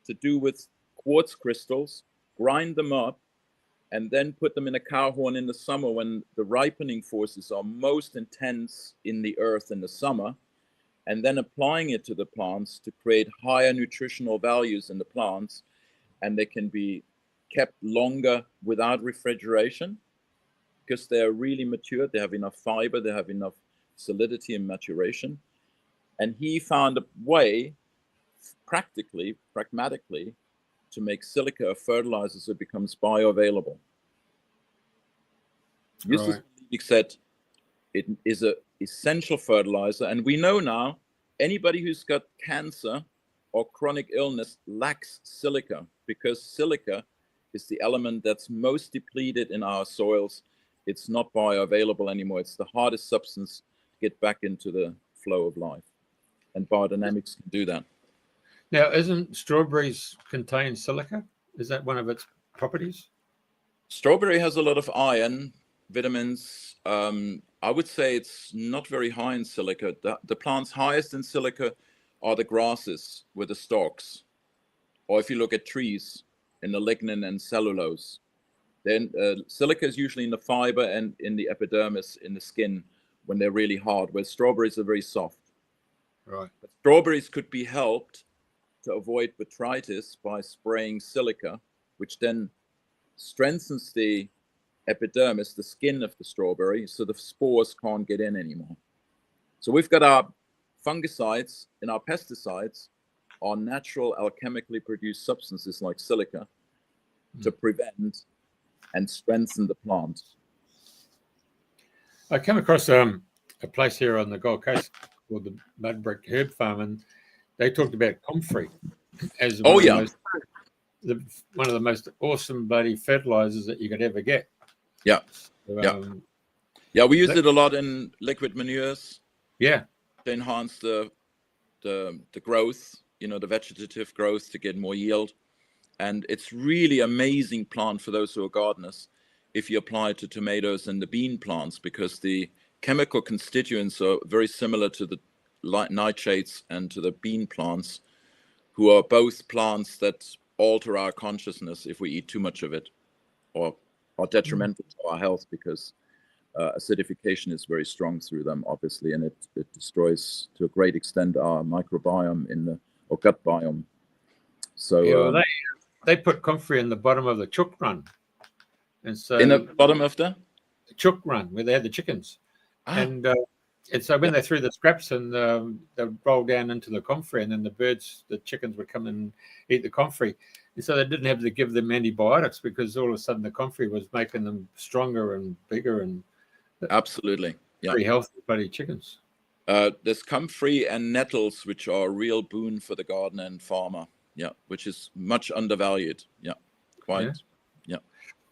to do with quartz crystals, grind them up, and then put them in a cow horn in the summer when the ripening forces are most intense in the earth in the summer, and then applying it to the plants to create higher nutritional values in the plants, and they can be kept longer without refrigeration because they're really mature, they have enough fiber, they have enough solidity and maturation. And he found a way, pragmatically, to make silica a fertilizer so it becomes bioavailable. Justus von Liebig said it is an essential fertilizer, and we know now anybody who's got cancer or chronic illness lacks silica, because silica is the element that's most depleted in our soils. It's not bioavailable anymore. It's the hardest substance to get back into the flow of life, and biodynamics can do that. Now, isn't strawberries contain silica? Is that one of its properties? Strawberry has a lot of iron, vitamins. I would say it's not very high in silica. The plants highest in silica are the grasses with the stalks. Or if you look at trees, in the lignin and cellulose. Then silica is usually in the fiber and in the epidermis, in the skin, when they're really hard, where strawberries are very soft. Right. But strawberries could be helped to avoid botrytis by spraying silica, which then strengthens the epidermis, the skin of the strawberry, so the spores can't get in anymore. So we've got our fungicides and our pesticides are natural alchemically produced substances like silica to prevent and strengthen the plant. I came across a place here on the Gold Coast called the Mudbrick Herb Farm, and they talked about comfrey as one of the most awesome bloody fertilizers that you could ever get. Yeah. So, We use it a lot in liquid manures. Yeah. To enhance the growth, the vegetative growth, to get more yield. And it's really amazing plant for those who are gardeners if you apply it to tomatoes and the bean plants, because the chemical constituents are very similar to the nightshades and to the bean plants, who are both plants that alter our consciousness if we eat too much of it, or are detrimental to our health, because acidification is very strong through them, obviously, and it destroys to a great extent our microbiome or gut biome. So they put comfrey in the bottom of the chook run, and so in the bottom of the chook run where they had the chickens, and so when they threw the scraps and they would roll down into the comfrey, and then the chickens would come and eat the comfrey, and so they didn't have to give them antibiotics, because all of a sudden the comfrey was making them stronger and bigger and absolutely very healthy bloody chickens. There's comfrey and nettles, which are a real boon for the gardener and farmer, which is much undervalued. Quite.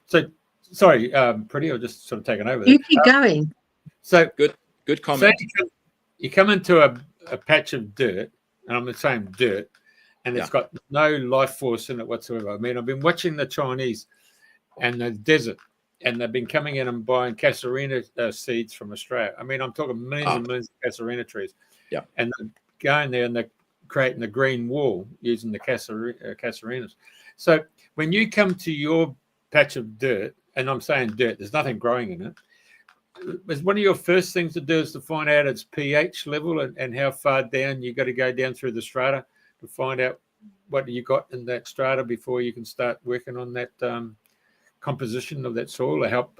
So sorry, Priti, I'll just sort of taking over. You keep going. So good comment. So you come into a patch of dirt, and I'm saying dirt, and it's got no life force in it whatsoever. I mean, I've been watching the Chinese and the desert, and they've been coming in and buying casuarina seeds from Australia. I mean, I'm talking millions and millions of casuarina trees. Yeah. And they're going there and they're creating the green wall using the casuarinas. So when you come to your patch of dirt, and I'm saying dirt, there's nothing growing in it, is one of your first things to do is to find out its pH level and how far down you got to go down through the strata to find out what you got in that strata before you can start working on that composition of that soil to help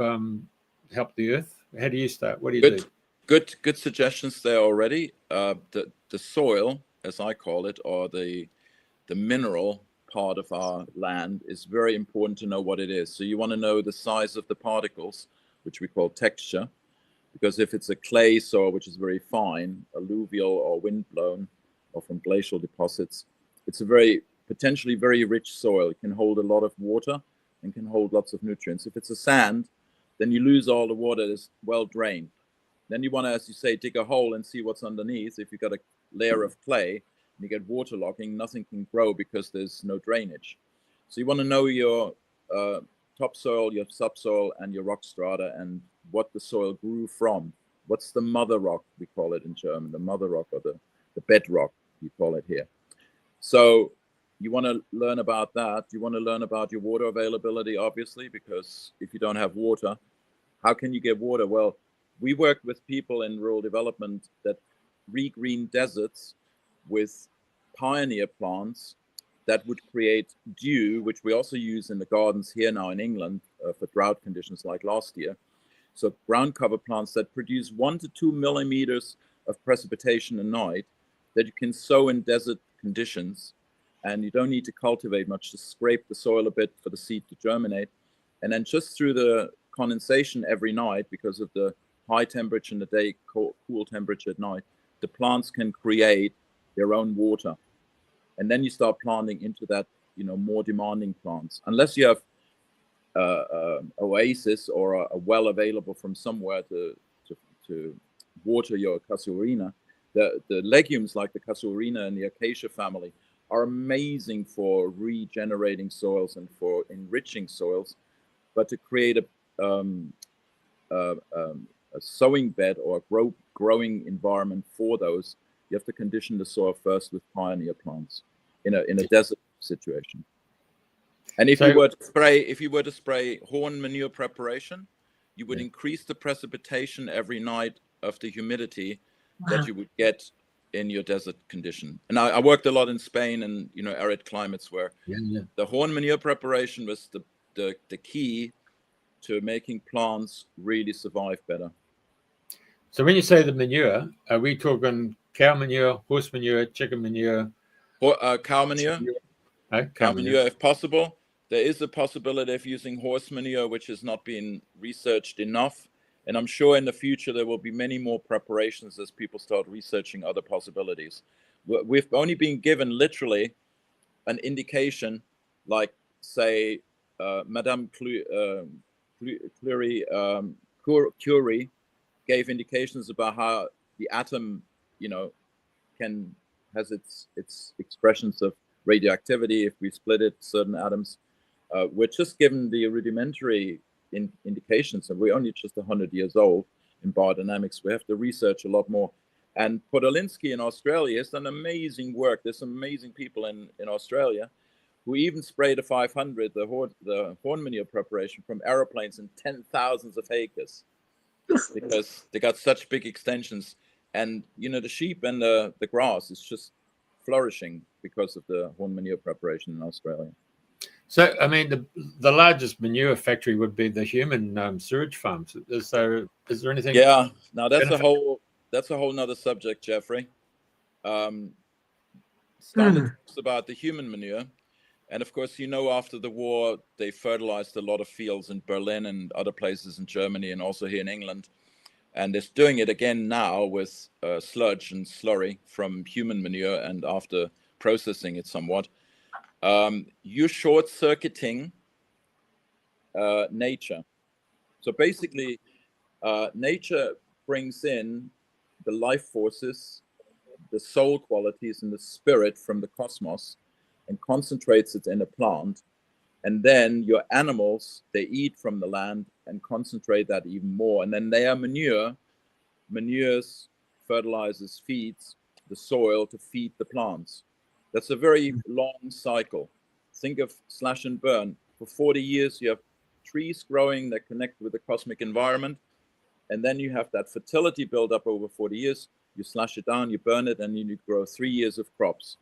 the earth. How do you start? What do you do? Good suggestions there already. The soil, as I call it, or the mineral part of our land, is very important to know what it is. So you want to know the size of the particles, which we call texture, because if it's a clay soil, which is very fine, alluvial or windblown, or from glacial deposits, it's a potentially very rich soil. It can hold a lot of water and can hold lots of nutrients. If it's a sand, then you lose all the water. It's well drained. Then you want to, as you say, dig a hole and see what's underneath. If you've got a layer of clay and you get waterlogging, nothing can grow because there's no drainage. So you want to know your topsoil, your subsoil, and your rock strata, and what the soil grew from. What's the mother rock, we call it in German, the mother rock, or the bedrock, you call it here. So you want to learn about that. You want to learn about your water availability, obviously, because if you don't have water, how can you get water? Well, we worked with people in rural development that regreen deserts with pioneer plants that would create dew, which we also use in the gardens here now in England for drought conditions like last year. So ground cover plants that produce 1 to 2 millimeters of precipitation a night that you can sow in desert conditions, and you don't need to cultivate much, just scrape the soil a bit for the seed to germinate. And then just through the condensation every night, because of the high temperature in the day, cool temperature at night, the plants can create their own water. And then you start planting into that, more demanding plants. Unless you have oasis or a well available from somewhere to water your casuarina, the legumes like the casuarina and the acacia family are amazing for regenerating soils and for enriching soils. But to create a sowing bed or a growing environment for those, you have to condition the soil first with pioneer plants in a desert situation. And if you were to spray horn manure preparation, you would increase the precipitation every night of the humidity that you would get in your desert condition. And I worked a lot in Spain and arid climates where the horn manure preparation was the key to making plants really survive better. So when you say the manure, are we talking cow manure, horse manure, chicken manure? Cow manure. Cow manure, if possible. There is a possibility of using horse manure, which has not been researched enough. And I'm sure in the future there will be many more preparations as people start researching other possibilities. We've only been given literally an indication, like say Madame Curie gave indications about how the atom, has its expressions of radioactivity if we split it, certain atoms. We're just given the rudimentary indications, and we're only just 100 years old in biodynamics. We have to research a lot more. And Podolinsky in Australia has done amazing work. There's some amazing people in Australia who even sprayed a 500, the horn manure preparation, from aeroplanes in 10,000s of acres, because they got such big extensions. And, the sheep and the grass is just flourishing because of the horn manure preparation in Australia. So, I mean, the largest manure factory would be the human sewage farms. Is there anything? Yeah, now that's a whole nother subject, Jeffrey. Steiner talks about the human manure. And of course, after the war, they fertilized a lot of fields in Berlin and other places in Germany and also here in England. And they're doing it again now with sludge and slurry from human manure, and after processing it somewhat. You're short-circuiting nature. So basically, nature brings in the life forces, the soul qualities, and the spirit from the cosmos and concentrates it in a plant. And then your animals, they eat from the land and concentrate that even more. And then their manures, fertilizers, feeds the soil to feed the plants. That's a very long cycle. Think of slash and burn. For 40 years, you have trees growing that connect with the cosmic environment. And then you have that fertility build up over 40 years. You slash it down, you burn it, and you grow 3 years of crops.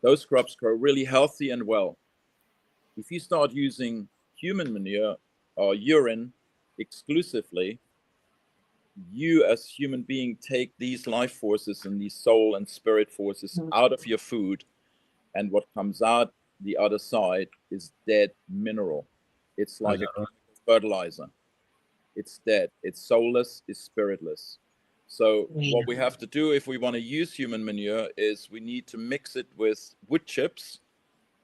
Those crops grow really healthy and well. If you start using human manure or urine exclusively, you as human being take these life forces and these soul and spirit forces out of your food, and what comes out the other side is dead mineral. It's like a fertilizer. It's dead. It's soulless. It's spiritless. So what we have to do if we want to use human manure is we need to mix it with wood chips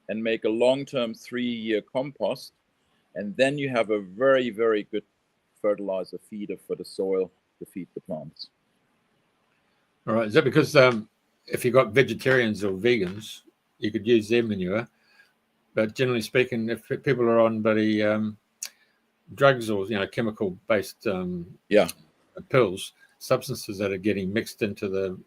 and make a long-term 3-year compost. And then you have a very, very good fertilizer feeder for the soil to feed the plants. All right. Is that because if you've got vegetarians or vegans, you could use their manure? But generally speaking, if people are on drugs or chemical-based pills, substances that are getting mixed into the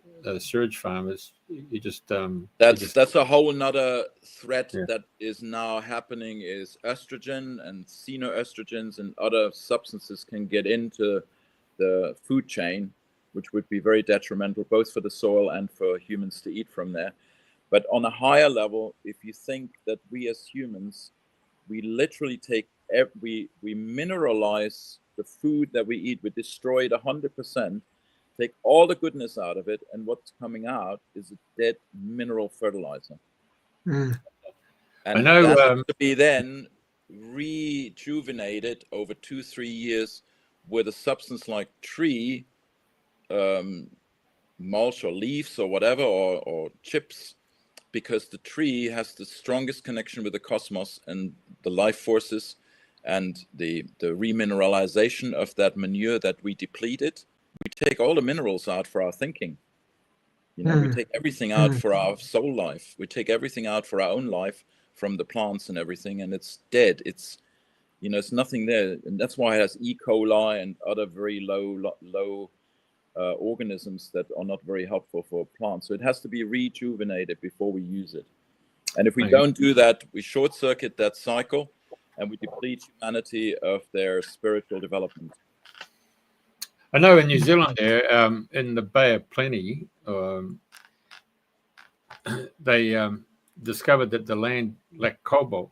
sewage farmers, you just that's a whole nother threat that is now happening. Is estrogen and xenoestrogens and other substances can get into the food chain, which would be very detrimental both for the soil and for humans to eat from there. But on a higher level, if you think that we as humans, we literally we mineralize the food that we eat, we destroy it 100%, take all the goodness out of it, and what's coming out is a dead mineral fertilizer. And I know that has to be then rejuvenated over 2-3 years with a substance like tree mulch or leaves or whatever, or chips, because the tree has the strongest connection with the cosmos and the life forces, and the remineralization of that manure that we depleted. We take all the minerals out for our thinking. We take everything out for our soul life. We take everything out for our own life from the plants and everything, and it's dead. It's it's nothing there, and that's why it has E. coli and other very low organisms that are not very helpful for plants. So it has to be rejuvenated before we use it. And if we don't do that, we short circuit that cycle, and we deplete humanity of their spiritual development. I know in New Zealand there, in the Bay of Plenty, they discovered that the land lacked cobalt.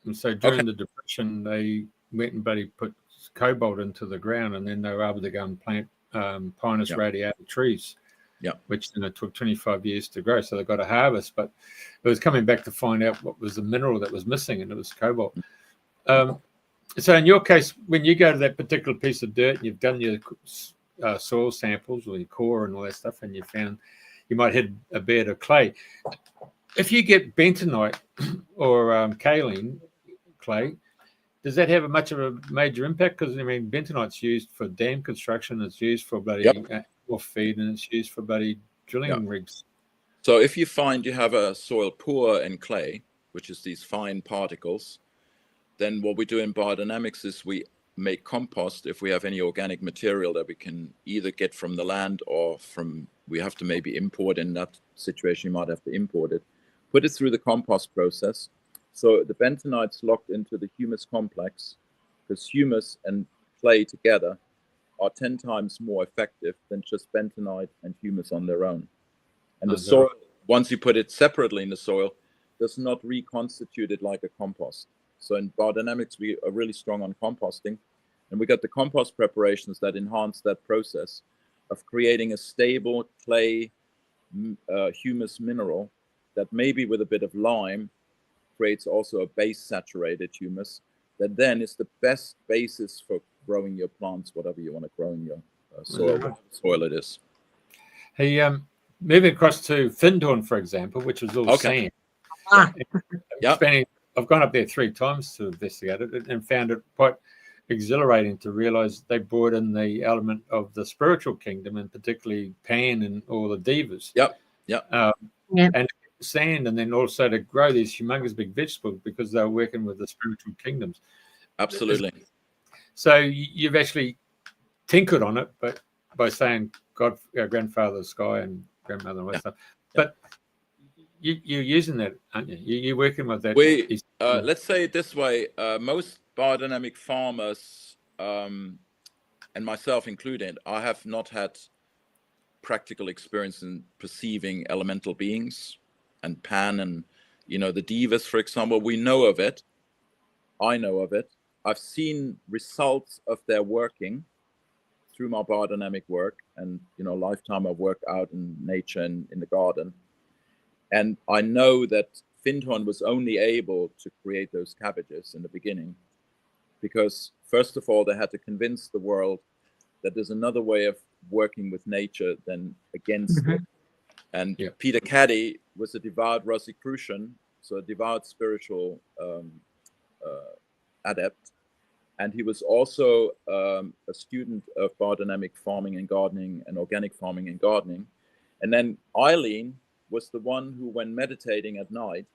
And so during the Depression, they went and put cobalt into the ground, and then they were able to go and plant Pinus radiata trees, which took 25 years to grow. So they got a harvest, but it was coming back to find out what was the mineral that was missing, and it was cobalt. So in your case, when you go to that particular piece of dirt, you've done your soil samples or your core and all that stuff, and you found you might hit a bed of clay. If you get bentonite or kaolin clay, does that have much of a major impact? Because I mean, bentonite's used for dam construction, it's used for bloody animal feed, and it's used for bloody drilling rigs. So if you find you have a soil poor in clay, which is these fine particles, then what we do in biodynamics is we make compost if we have any organic material that we can either get from the land or we have to maybe import. In that situation, you might have to import it. Put it through the compost process. So the bentonite's locked into the humus complex, because humus and clay together are 10 times more effective than just bentonite and humus on their own. And the soil, once you put it separately in the soil, does not reconstitute it like a compost. So in biodynamics, we are really strong on composting, and we got the compost preparations that enhance that process of creating a stable clay humus mineral that maybe with a bit of lime creates also a base saturated humus that then is the best basis for growing your plants, whatever you want to grow in your soil, whatever soil it is. Hey, moving across to Findhorn, for example, which was all sand. I've gone up there 3 times to investigate it and found it quite exhilarating to realize they brought in the element of the spiritual kingdom, and particularly Pan and all the devas. And sand, and then also to grow these humongous big vegetables because they were working with the spiritual kingdoms. Absolutely. So you've actually tinkered on it, but by saying God, our grandfather, the sky, and grandmother, and all that stuff. But you're using that, aren't you? You're working with that. Let's say it this way: most biodynamic farmers, and myself included, I have not had practical experience in perceiving elemental beings and Pan and the devas, for example. We know of it. I know of it. I've seen results of their working through my biodynamic work, and lifetime of work out in nature and in the garden. And I know that Findhorn was only able to create those cabbages in the beginning because, first of all, they had to convince the world that there's another way of working with nature than against it. And Peter Caddy was a devout Rosicrucian, so a devout spiritual adept. And he was also a student of biodynamic farming and gardening and organic farming and gardening. And then Eileen was the one who, when meditating at night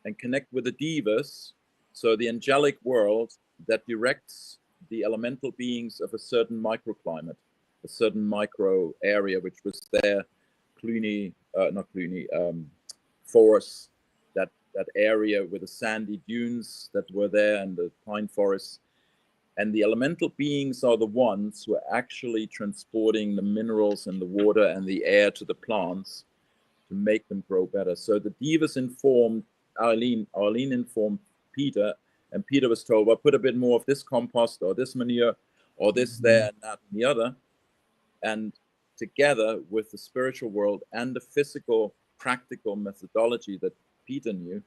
and connect with the devas, so the angelic world that directs the elemental beings of a certain microclimate, a certain micro area, which was there, forest, that area with the sandy dunes that were there and the pine forests. And the elemental beings are the ones who are actually transporting the minerals and the water and the air to the plants to make them grow better. So the devas informed Eileen informed Peter, and Peter was told, well, put a bit more of this compost or this manure or this there and that and the other. And together with the spiritual world and the physical, practical methodology that Peter knew,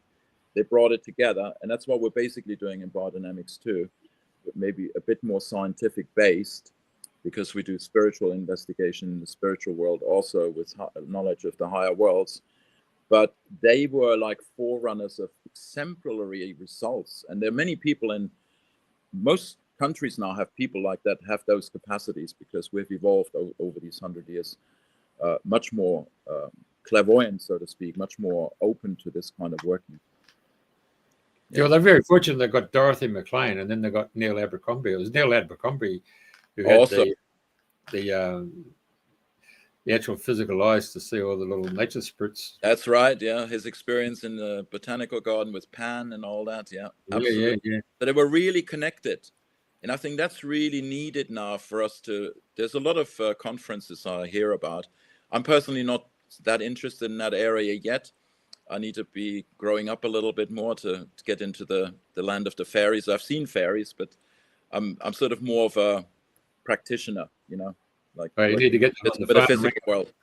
they brought it together. And that's what we're basically doing in biodynamics too, but maybe a bit more scientific based, because we do spiritual investigation in the spiritual world also with knowledge of the higher worlds. But they were like forerunners of exemplary results. And there are many people in most countries now have people like that, have those capacities, because we've evolved over these 100 years, much more clairvoyant, so to speak, much more open to this kind of working. Yeah, well, they're very fortunate. They got Dorothy McLean, and then they got Neil Abercrombie. It was Neil Abercrombie who had the actual physical eyes to see all the little nature spirits. That's right. Yeah, his experience in the botanical garden with Pan and all that. Yeah, absolutely. Yeah. But they were really connected, and I think that's really needed now for us to. There's a lot of conferences I hear about. I'm personally not that interested in that area yet. I need to be growing up a little bit more to get into the land of the fairies. I've seen fairies, but I'm sort of more of a practitioner, like you need to get it's a bit of physical world.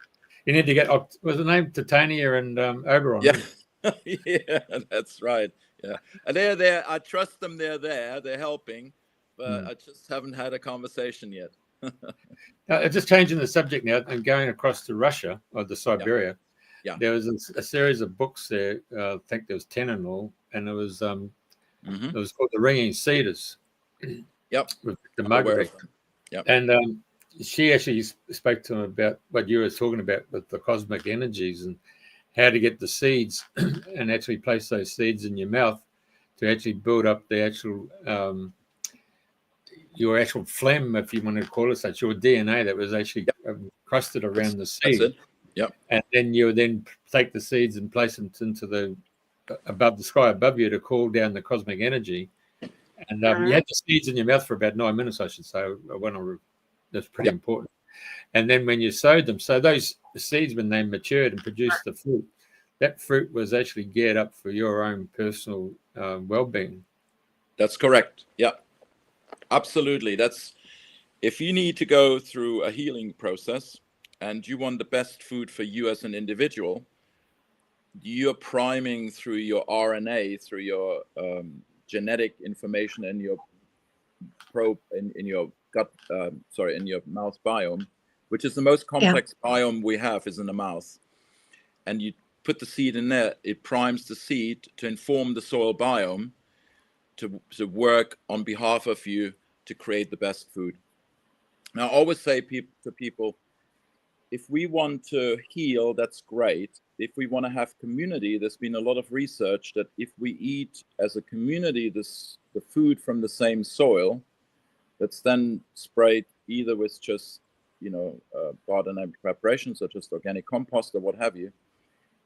You need to get, what's the name? Titania and Oberon. Yeah. Yeah, that's right. Yeah. And they're there. I trust them. They're there. They're helping. but I just haven't had a conversation yet. Just changing the subject now and going across to Russia or the Siberia. Yeah. There was a series of books there. I think there was 10 in all, and it was it was called The Ringing Cedars. Yep. With the Margaret. Yep. And she actually spoke to him about what you were talking about with the cosmic energies and how to get the seeds and actually place those seeds in your mouth to actually build up the actual your actual phlegm, if you want to call it such, your DNA that was actually crusted around the seed. That's it. Yep. And then you would then take the seeds and place them into the above the sky above you to cool down the cosmic energy. And you had the seeds in your mouth for about 9 minutes, I should say. That's pretty important. And then when you sowed them, so those seeds, when they matured and produced the fruit, that fruit was actually geared up for your own personal well-being. That's correct. Yeah, absolutely. That's if you need to go through a healing process and you want the best food for you as an individual, you're priming through your RNA, through your genetic information in your probe in your gut, in your mouth biome, which is the most complex biome we have, is in the mouth. And you put the seed in there, it primes the seed to inform the soil biome to work on behalf of you to create the best food. Now, I always say to people, if we want to heal, that's great. If we want to have community, there's been a lot of research that if we eat as a community the food from the same soil, that's then sprayed either with just, biodynamic preparations or just organic compost or what have you,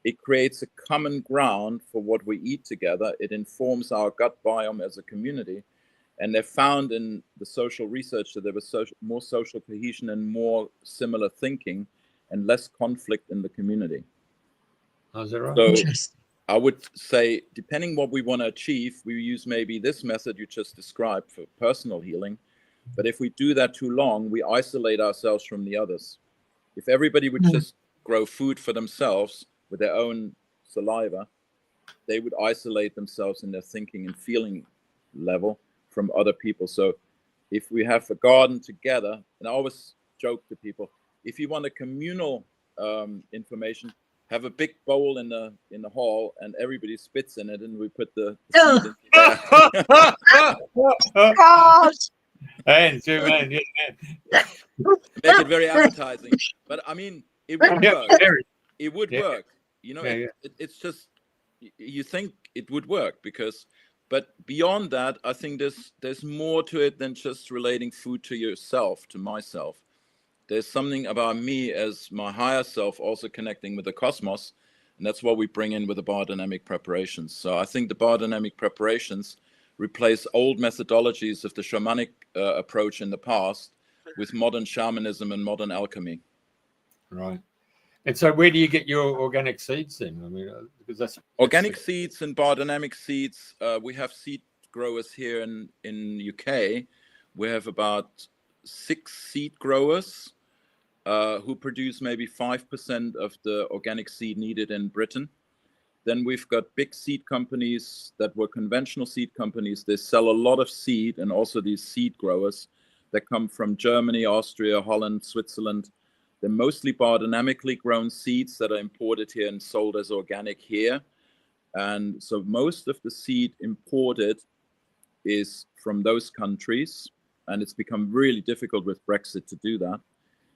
it creates a common ground for what we eat together. It informs our gut biome as a community. And they found in the social research that there was more social cohesion and more similar thinking and less conflict in the community. Oh, is that right? So I would say, depending what we want to achieve, we use maybe this method you just described for personal healing. But if we do that too long, we isolate ourselves from the others. If everybody would just grow food for themselves with their own saliva, they would isolate themselves in their thinking and feeling level from other people. So if we have a garden together, and I always joke to people, if you want a communal information, have a big bowl in the hall and everybody spits in it and we put the seed in there. Gosh. Man. Make it very appetizing. But I mean, it would work. It would work. It's just, you think it would work but beyond that, I think there's more to it than just relating food to yourself, to myself. There's something about me as my higher self also connecting with the cosmos, and that's what we bring in with the biodynamic preparations. So I think the biodynamic preparations replace old methodologies of the shamanic approach in the past with modern shamanism and modern alchemy. Right. And so where do you get your organic seeds then? I mean, because that's organic seeds and biodynamic seeds. We have seed growers here in UK. We have about 6 seed growers who produce maybe 5% of the organic seed needed in Britain. Then we've got big seed companies that were conventional seed companies. They sell a lot of seed, and also these seed growers that come from Germany, Austria, Holland, Switzerland. They're mostly biodynamically grown seeds that are imported here and sold as organic here. And so most of the seed imported is from those countries, and it's become really difficult with Brexit to do that.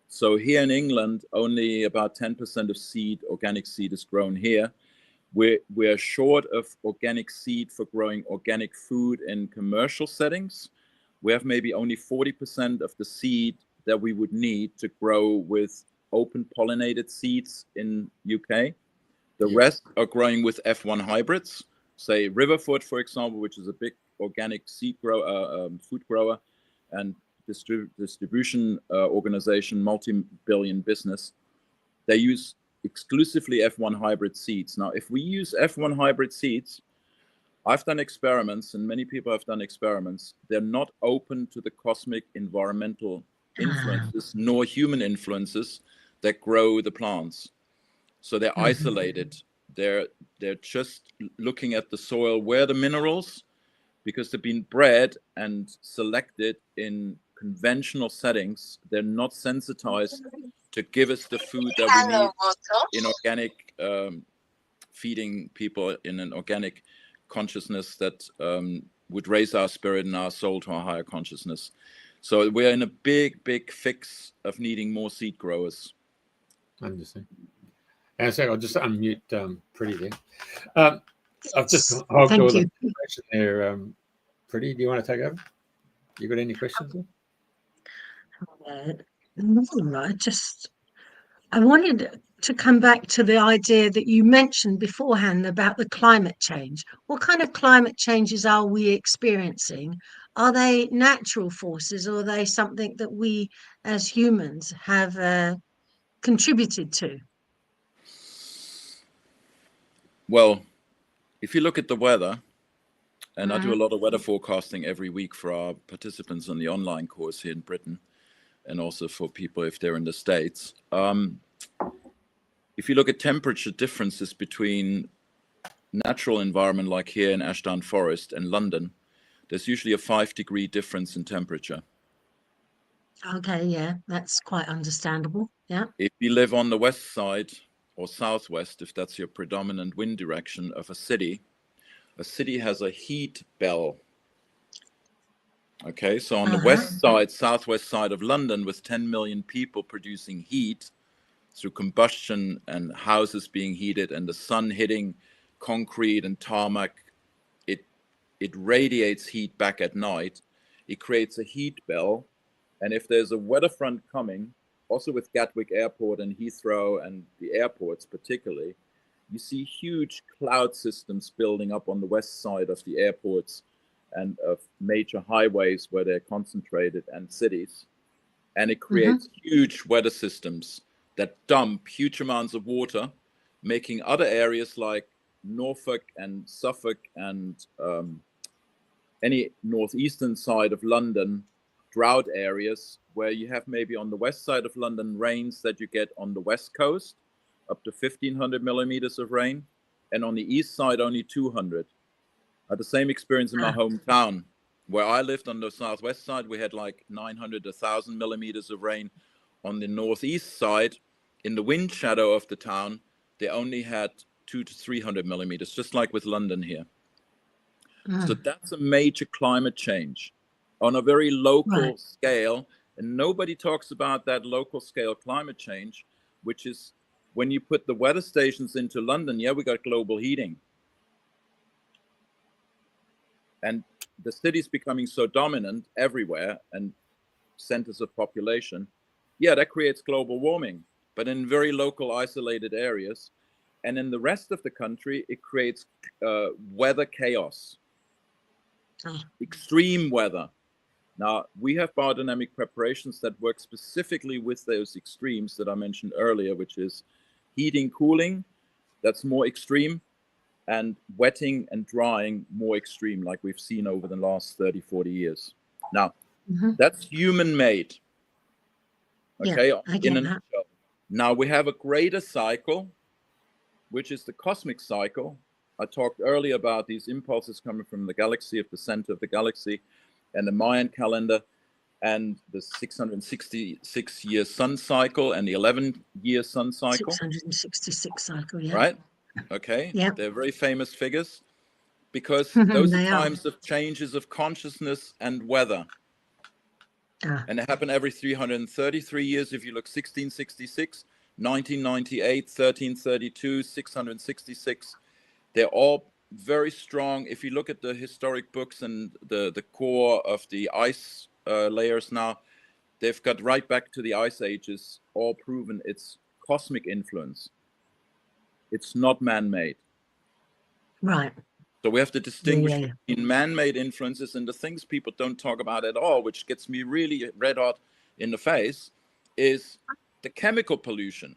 So here in England, only about 10% of seed, organic seed, is grown here. We're short of organic seed for growing organic food in commercial settings. We have maybe only 40% of the seed that we would need to grow with open pollinated seeds in UK. The rest are growing with F1 hybrids, say Riverfoot, for example, which is a big organic seed food grower and distribution organization, multi-billion business. They use exclusively F1 hybrid seeds. Now, if we use F1 hybrid seeds, I've done experiments, and many people have done experiments. They're not open to the cosmic environmental influences nor human influences that grow the plants. So they're isolated. They're just looking at the soil, where the minerals because they've been bred and selected in conventional settings. They're not sensitized to give us the food that we need in organic, feeding people in an organic consciousness that would raise our spirit and our soul to a higher consciousness. So we're in a big fix of needing more seed growers. I understand. And so I'll just unmute Priti there. I've just hogged all the question there. Priti, do you want to take over? You got any questions? I wanted to come back to the idea that you mentioned beforehand about the climate change. What kind of climate changes are we experiencing? Are they natural forces, or are they something that we as humans have contributed to? Well, if you look at the weather, and I do a lot of weather forecasting every week for our participants on the online course here in Britain, and also for people if they're in the States. If you look at temperature differences between natural environment like here in Ashdown Forest and London, there's usually a 5-degree difference in temperature. Okay, yeah, that's quite understandable. Yeah. If you live on the west side or southwest, if that's your predominant wind direction of a city has a heat bell. Okay, so on the west side, southwest side of London, with 10 million people producing heat through combustion and houses being heated and the sun hitting concrete and tarmac, it radiates heat back at night. It creates a heat bell. And if there's a weather front coming, also with Gatwick Airport and Heathrow and the airports particularly, you see huge cloud systems building up on the west side of the airports and of major highways where they're concentrated and cities. And it creates huge weather systems that dump huge amounts of water, making other areas like Norfolk and Suffolk and any northeastern side of London drought areas, where you have maybe on the west side of London rains that you get on the west coast, up to 1,500 millimeters of rain, and on the east side only 200. I had the same experience in my hometown. Where I lived on the southwest side, we had like 900 to 1,000 millimeters of rain. On the northeast side, in the wind shadow of the town, they only had 200 to 300 millimeters, just like with London here. So that's a major climate change on a very local scale. And nobody talks about that local scale climate change, which is when you put the weather stations into London, we got global heating. And the city's becoming so dominant everywhere and centers of population. That creates global warming, but in very local isolated areas. And in the rest of the country, it creates weather chaos, extreme weather. Now, we have biodynamic preparations that work specifically with those extremes that I mentioned earlier, which is heating, cooling, that's more extreme, and wetting and drying more extreme, like we've seen over the last 30, 40 years. Now, that's human-made. Okay, in a nutshell. Now, we have a greater cycle, which is the cosmic cycle. I talked earlier about these impulses coming from the galaxy, of the center of the galaxy, and the Mayan calendar, and the 666-year sun cycle and the 11-year sun cycle. 666 cycle, Right? Okay. They're very famous figures because those are times of changes of consciousness and weather. And they happen every 333 years. If you look 1666, 1998, 1332, 666, they're all very strong. If you look at the historic books and the core of the ice layers now, they've got right back to the ice ages, all proven it's cosmic influence. It's not man-made. Right. So we have to distinguish between man-made influences and the things people don't talk about at all, which gets me really red hot in the face, is the chemical pollution.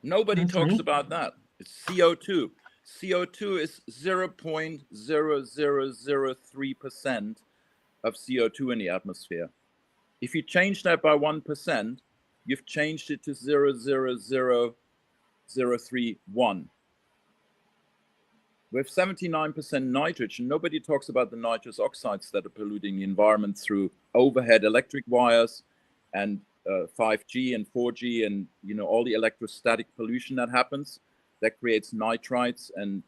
Nobody talks about that. It's CO2. CO2 is 0.0003% of CO2 in the atmosphere. If you change that by 1%, you've changed it to 0.00031, We have 79% nitrogen. Nobody talks about the nitrous oxides that are polluting the environment through overhead electric wires and 5G and 4G and, you know, all the electrostatic pollution that happens that creates nitrites and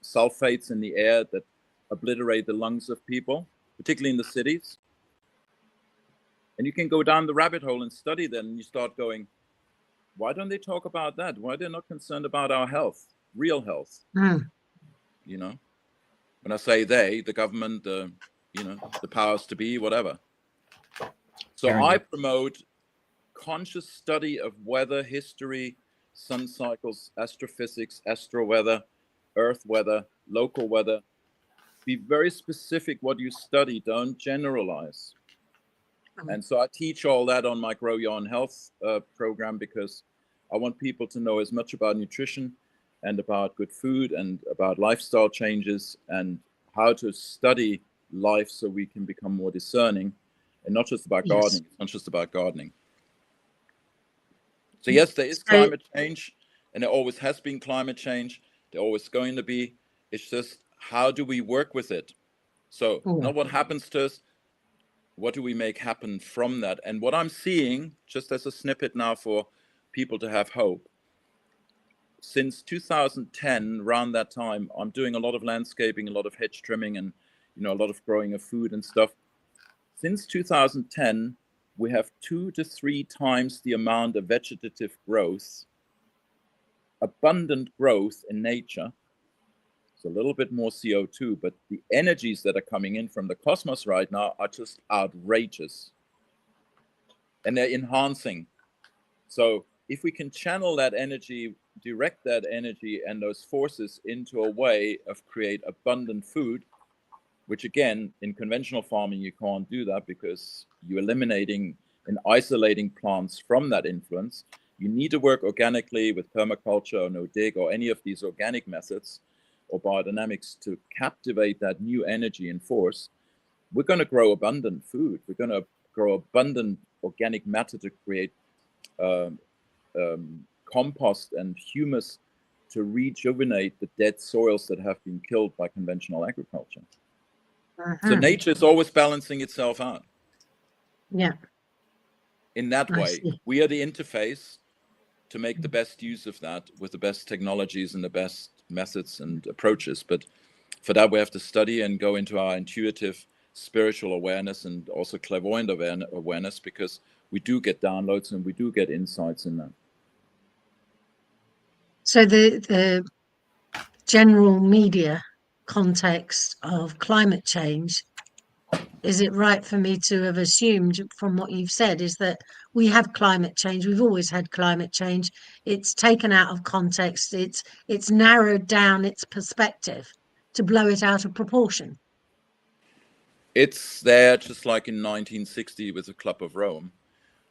sulfates in the air that obliterate the lungs of people, particularly in the cities. And you can go down the rabbit hole and study that, and you start going, why don't they talk about that? Why are they not concerned about our health, real health? You know, when I say they, the government, the, you know, the powers to be, whatever. So I promote conscious study of weather, history, sun cycles, astrophysics, astro weather, earth weather, local weather. Be very specific what you study, don't generalize. And so I teach all that on my Grow Your Own Health program, because I want people to know as much about nutrition and about good food and about lifestyle changes and how to study life so we can become more discerning, and not just about gardening. It's not just about gardening. So yes, there is climate change, and there always has been climate change. There always going to be. It's just, how do we work with it? So not what happens to us, what do we make happen from that? And what I'm seeing, just as a snippet now for people to have hope, since 2010, around that time, I'm doing a lot of landscaping, a lot of hedge trimming, and, you know, a lot of growing of food and stuff. Since 2010, we have 2 to 3 times the amount of vegetative growth, abundant growth in nature. It's a little bit more CO2, but the energies that are coming in from the cosmos right now are just outrageous. And they're enhancing. So if we can channel that energy, direct that energy and those forces into a way of create abundant food, which again, in conventional farming, you can't do that because you're eliminating and isolating plants from that influence. You need to work organically with permaculture or no-dig or any of these organic methods or biodynamics to captivate that new energy and force. We're going to grow abundant food. We're going to grow abundant organic matter to create compost and humus to rejuvenate the dead soils that have been killed by conventional agriculture. So nature is always balancing itself out. Yeah. In that way, we are the interface to make the best use of that with the best technologies and the best methods and approaches. But for that, we have to study and go into our intuitive spiritual awareness and also clairvoyant awareness, because we do get downloads and we do get insights in that. So the general media context of climate change, is it right for me to have assumed from what you've said is that we have climate change, we've always had climate change, it's taken out of context, it's narrowed down its perspective to blow it out of proportion? It's there, just like in 1960 with the Club of Rome,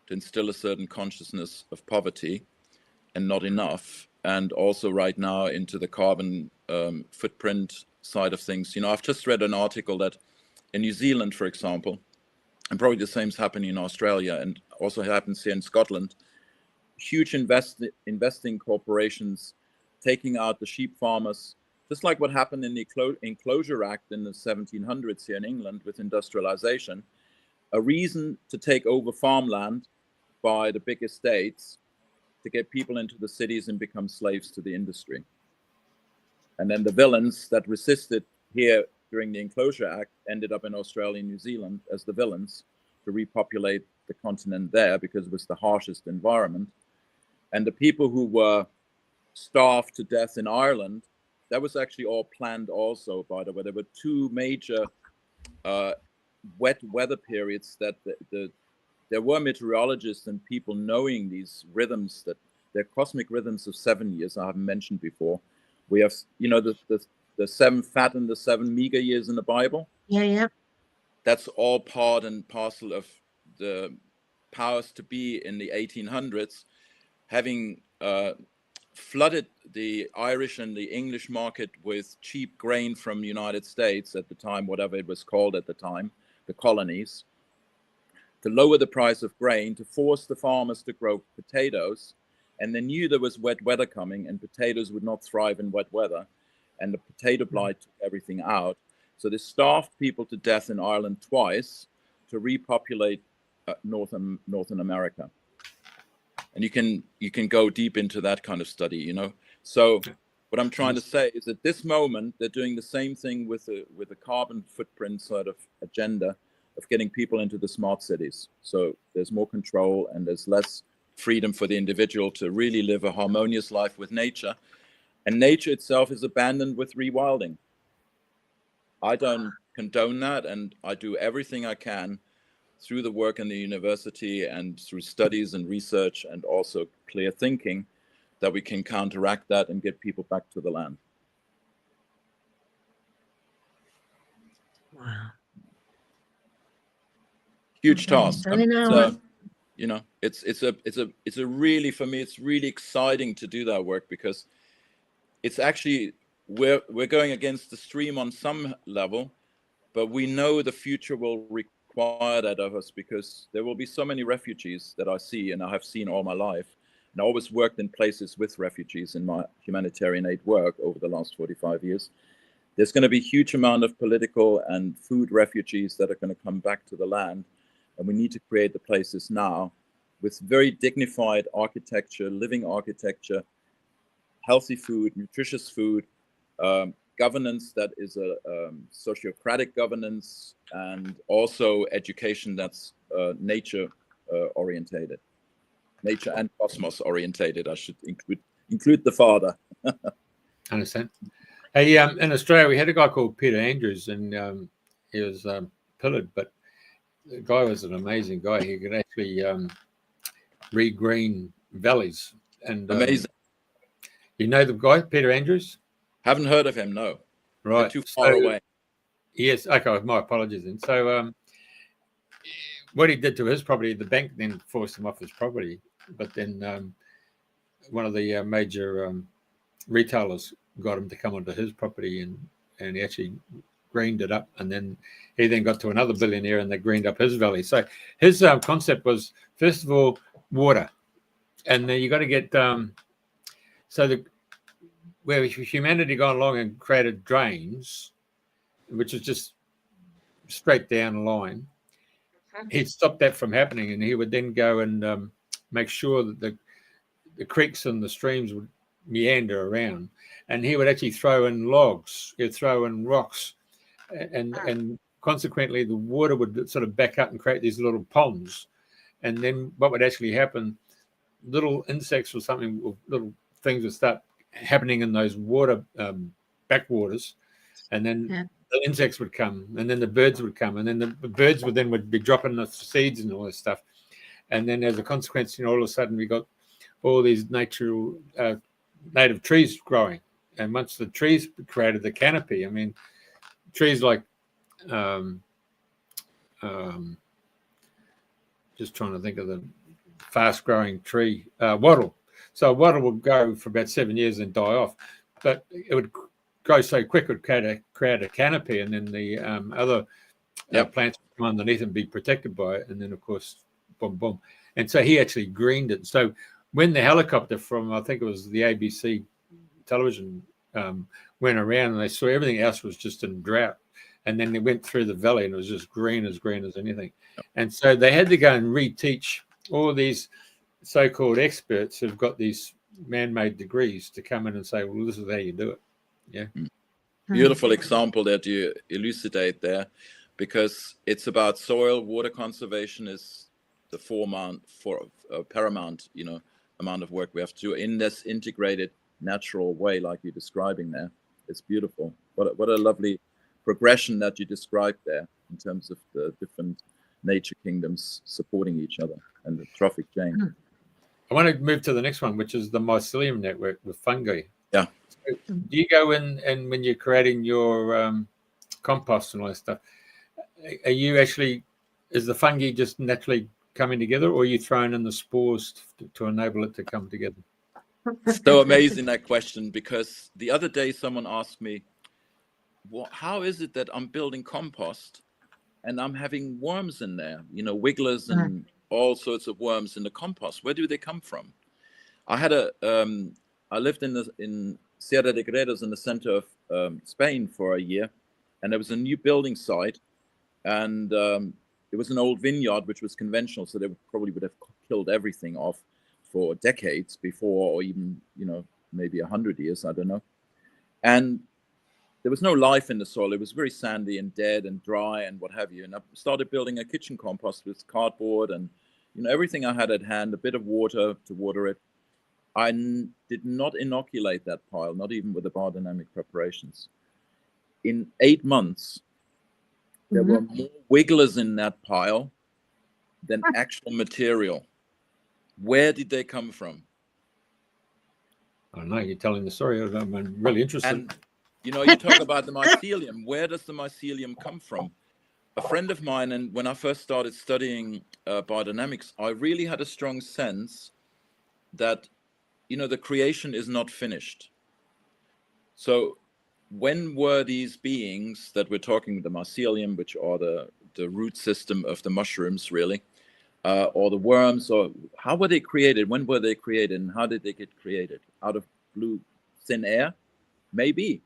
to instill a certain consciousness of poverty and not enough, and also right now into the carbon footprint side of things. You know, I've just read an article that in New Zealand, for example, and probably the same is happening in Australia and also happens here in Scotland, huge investing corporations taking out the sheep farmers, just like what happened in the Enclosure Act in the 1700s here in England with industrialization, a reason to take over farmland by the big estates to get people into the cities and become slaves to the industry. And then the villains that resisted here during the Enclosure Act ended up in Australia and New Zealand as the villains to repopulate the continent there because it was the harshest environment. And the people who were starved to death in Ireland, that was actually all planned also, by the way. There were 2 major wet weather periods that there were meteorologists and people knowing these rhythms, that they're cosmic rhythms of 7 years I haven't mentioned before. We have, you know, the 7 fat and the 7 meager years in the Bible. Yeah. That's all part and parcel of the powers to be in the 1800s, having flooded the Irish and the English market with cheap grain from the United States at the time, whatever it was called at the time, the colonies, to lower the price of grain, to force the farmers to grow potatoes. And they knew there was wet weather coming and potatoes would not thrive in wet weather. and the potato blight took everything out. So they starved people to death in Ireland twice to repopulate Northern America. And you can go deep into that kind of study, you know. So what I'm trying to say is at this moment, they're doing the same thing with a carbon footprint sort of agenda of getting people into the smart cities. So there's more control and there's less freedom for the individual to really live a harmonious life with nature. And nature itself is abandoned with rewilding. I don't condone that, and I do everything I can through the work in the university and through studies and research and also clear thinking that we can counteract that and get people back to the land. Wow. Huge task. So, you know, it's a really, for me, it's really exciting to do that work, because it's actually, we're going against the stream on some level, but we know the future will require that of us, because there will be so many refugees that I see, and I have seen all my life. And I always worked in places with refugees in my humanitarian aid work over the last 45 years. There's going to be a huge amount of political and food refugees that are going to come back to the land. And we need to create the places now with very dignified architecture, living architecture, healthy food, nutritious food, governance that is a sociocratic governance, and also education that's nature orientated. Nature and cosmos orientated. I should include the father. Understand. Hey, in Australia, we had a guy called Peter Andrews, and he was pillared, but the guy was an amazing guy. He could actually regreen valleys. And amazing. You know the guy, Peter Andrews? Haven't heard of him, no. Right. They're too far away. Yes, okay, my apologies then. So what he did to his property, the bank then forced him off his property, but then one of the major retailers got him to come onto his property, and he actually greened it up, and then he then got to another billionaire and they greened up his valley. So his concept was, first of all, water, and then you got to get where humanity gone along and created drains, which is just straight down the line, he'd stop that from happening, and he would then go and make sure that the creeks and the streams would meander around, and he would actually throw in logs, he'd throw in rocks, and consequently the water would sort of back up and create these little ponds. And then what would actually happen, little insects or something, or little things would start happening in those water backwaters, and then the insects would come, and then the birds would come, and then the birds would be dropping the seeds and all this stuff. And then as a consequence, you know, all of a sudden we got all these natural native trees growing. And once the trees created the canopy, I mean, trees like just trying to think of the fast growing tree, wattle. So a wattle would go for about 7 years and die off, but it would grow so quick it would create a canopy, and then the other plants would come underneath and be protected by it. And then, of course, boom, boom. And so he actually greened it. So when the helicopter from, I think it was the ABC television, went around, and they saw everything else was just in drought, and then they went through the valley and it was just green as anything. And so they had to go and reteach all these so-called experts who've got these man-made degrees to come in and say, well, this is how you do it. Yeah. Beautiful example that you elucidate there, because it's about soil. Water conservation is the paramount, you know, amount of work we have to do in this integrated natural way, like you're describing there. It's beautiful. What a lovely progression that you described there in terms of the different nature kingdoms supporting each other and the trophic chain. I want to move to the next one, which is the mycelium network with fungi. Yeah. So do you go in, and when you're creating your compost and all that stuff, are you actually, is the fungi just naturally coming together, or are you throwing in the spores to enable it to come together? So amazing, that question, because the other day someone asked me, well, how is it that I'm building compost and I'm having worms in there, you know, wigglers and all sorts of worms in the compost? Where do they come from? I had I lived in Sierra de Gredos, in the center of Spain for a year, and there was a new building site, and it was an old vineyard which was conventional, so they probably would have killed everything off for decades before, or even maybe 100 years, I don't know. And there was no life in the soil. It was very sandy and dead and dry and what have you. And I started building a kitchen compost with cardboard and everything I had at hand, a bit of water to water it. I did not inoculate that pile, not even with the biodynamic preparations. In 8 months, there were more wigglers in that pile than actual material. Where did they come from? I don't know. You're telling the story. I'm really interested. And you talk about the mycelium. Where does the mycelium come from? A friend of mine, and when I first started studying biodynamics, I really had a strong sense that, the creation is not finished. So when were these beings that we're talking, the mycelium, which are the root system of the mushrooms, really, or the worms, or how were they created? When were they created, and how did they get created? Out of blue thin air? Maybe.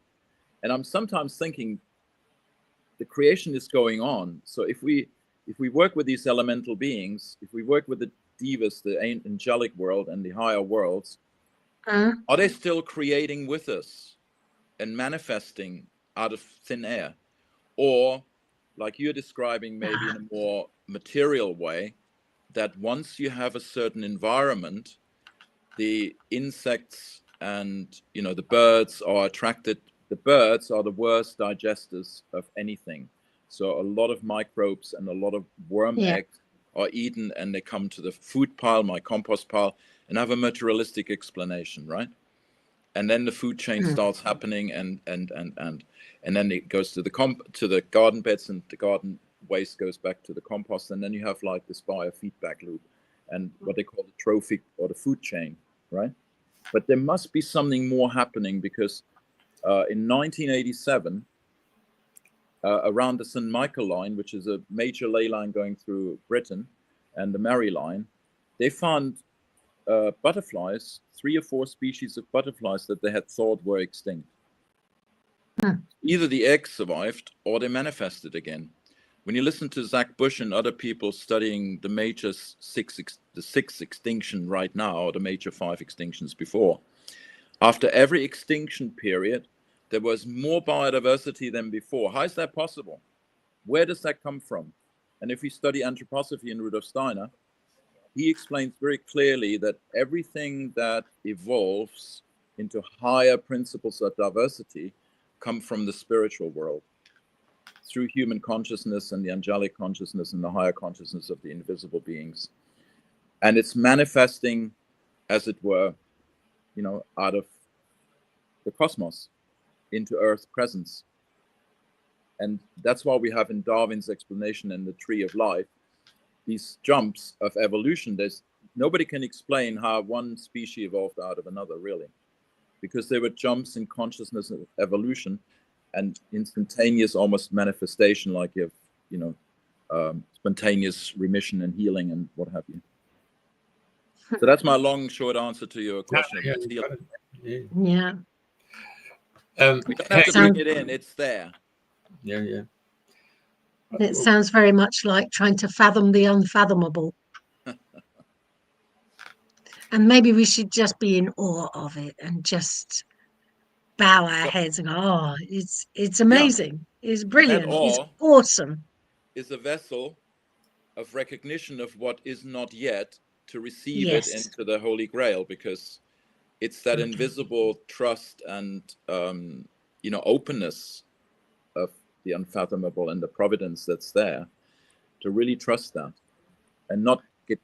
And I'm sometimes thinking the creation is going on. So if we work with these elemental beings, if we work with the devas, the angelic world and the higher worlds, are they still creating with us and manifesting out of thin air? Or, like you're describing, maybe in a more material way, that once you have a certain environment, the insects and the birds are attracted. The birds are the worst digesters of anything. So a lot of microbes and a lot of worm eggs are eaten, and they come to the food pile, my compost pile, and have a materialistic explanation, right? And then the food chain starts happening, and then it goes to the garden beds, and the garden waste goes back to the compost, and then you have like this biofeedback loop, and what they call the trophic or the food chain, right? But there must be something more happening, because in 1987, around the St. Michael line, which is a major ley line going through Britain, and the Mary line, they found butterflies, 3 or 4 species of butterflies that they had thought were extinct. Either the eggs survived or they manifested again. When you listen to Zach Bush and other people studying the major the 6th extinction right now, or the major 5 extinctions before, after every extinction period, there was more biodiversity than before. How is that possible? Where does that come from? And if we study anthroposophy in Rudolf Steiner, he explains very clearly that everything that evolves into higher principles of diversity come from the spiritual world, through human consciousness and the angelic consciousness and the higher consciousness of the invisible beings. And it's manifesting, as it were, out of the cosmos into Earth's presence. And that's why we have in Darwin's explanation and the tree of life, these jumps of evolution. Nobody can explain how one species evolved out of another, really, because there were jumps in consciousness of evolution and instantaneous almost manifestation, like you have, spontaneous remission and healing and what have you. So that's my long, short answer to your question. Yeah. We don't have to bring it in, it's there. Yeah. It sounds very much like trying to fathom the unfathomable. And maybe we should just be in awe of it and just bow our heads and go, oh, it's amazing. It's brilliant. It's awesome. Is a vessel of recognition of what is not yet, to receive it into the Holy Grail, because it's that invisible trust and openness of the unfathomable and the providence that's there, to really trust that and not get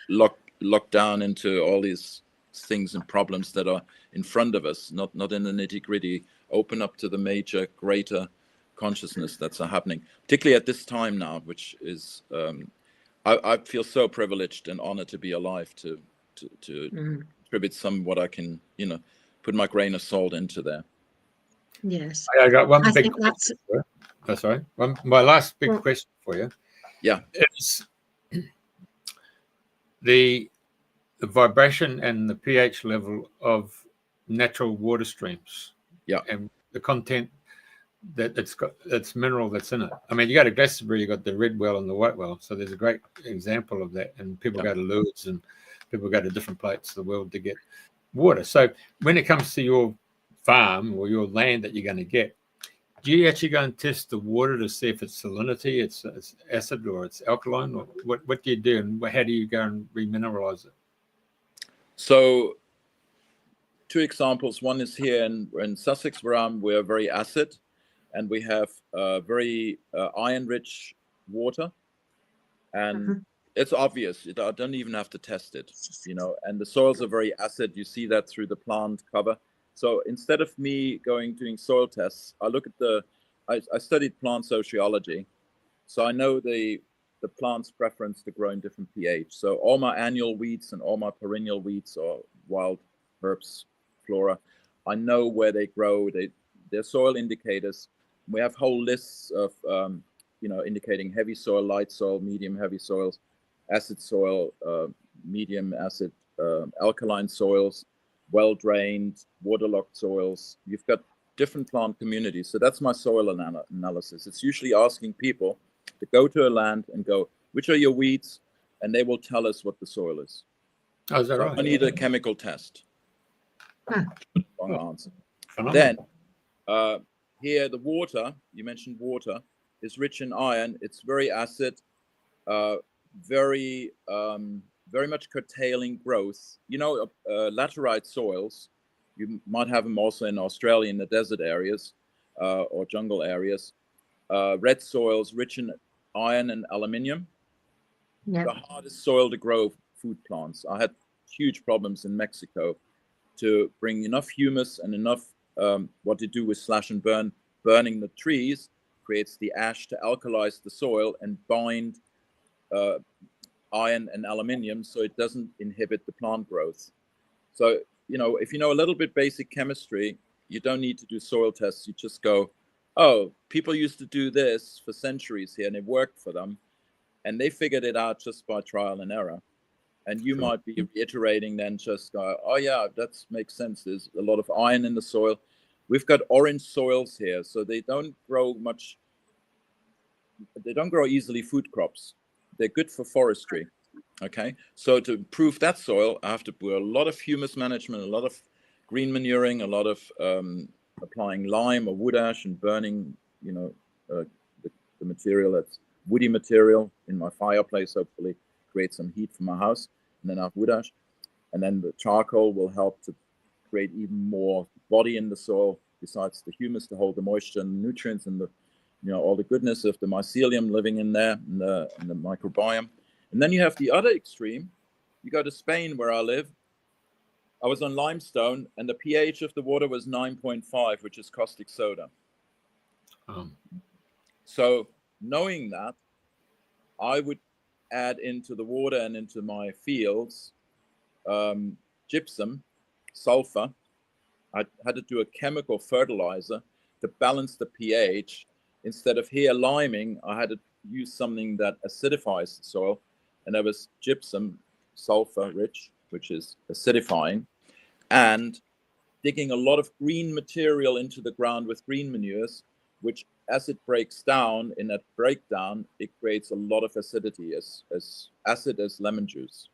locked down into all these things and problems that are in front of us, not in the nitty-gritty. Open up to the major, greater consciousness that's happening, particularly at this time now, which is I feel so privileged and honored to be alive to contribute some what I can, put my grain of salt into there. Yes. I got one big question. That's right. My last big question for you. Yeah. Is the vibration and the pH level of natural water streams. Yeah. And the content that it's got, that's mineral that's in it. I mean, you go to Glastonbury, you got the red well and the white well. So there's a great example of that. And people go to Lourdes and people go to different places of the world to get water. So when it comes to your farm or your land that you're going to get, do you actually go and test the water to see if it's salinity, it's acid, or it's alkaline? Or what do you do, and how do you go and remineralize it? So 2 examples. One is here in Sussex, where we're very acid, and we have very iron-rich water, and it's obvious. I don't even have to test it, you know. And the soils are very acid. You see that through the plant cover. So instead of me doing soil tests, I look at I studied plant sociology, so I know the plant's preference to grow in different pH. So all my annual weeds and all my perennial weeds or wild herbs, flora, I know where they grow. They're soil indicators. We have whole lists of indicating heavy soil, light soil, medium heavy soils, acid soil, medium acid, alkaline soils, well-drained, waterlogged soils. You've got different plant communities. So that's my soil analysis. It's usually asking people to go to a land and go, which are your weeds? And they will tell us what the soil is. Oh, is that right? I need a chemical test. Long answer. Phenomenal. Then here, the water, you mentioned water, is rich in iron. It's very acid, very much curtailing growth. You know, laterite soils, you might have them also in Australia in the desert areas or jungle areas. Red soils rich in iron and aluminium. Yep. The hardest soil to grow food plants. I had huge problems in Mexico to bring enough humus and enough what to do with slash and burn. Burning the trees creates the ash to alkalize the soil and bind iron and aluminium so it doesn't inhibit the plant growth. So, you know, if you know a little bit basic chemistry, you don't need to do soil tests. You just go, oh, people used to do this for centuries here and it worked for them. And they figured it out just by trial and error. And you might be reiterating then just go, oh yeah, that makes sense. There's a lot of iron in the soil. We've got orange soils here, so they don't grow much. They don't grow easily food crops. They're good for forestry. Okay, so to improve that soil, I have to do a lot of humus management, a lot of green manuring, a lot of applying lime or wood ash and burning, you know, the material that's woody material in my fireplace, hopefully create some heat for my house, and then I have wood ash. And then the charcoal will help to create even more body in the soil, besides the humus to hold the moisture and nutrients and the, you know, all the goodness of the mycelium living in there and the microbiome. And then you have the other extreme. You go to Spain, where I live. I was on limestone, and the pH of the water was 9.5, which is caustic soda. So knowing that, I would add into the water and into my fields gypsum, sulfur. I had to do a chemical fertilizer to balance the pH. Instead of here liming, I had to use something that acidifies the soil, and that was gypsum, sulfur rich, which is acidifying, and digging a lot of green material into the ground with green manures, which as it breaks down, in that breakdown, it creates a lot of acidity, as acid as lemon juice.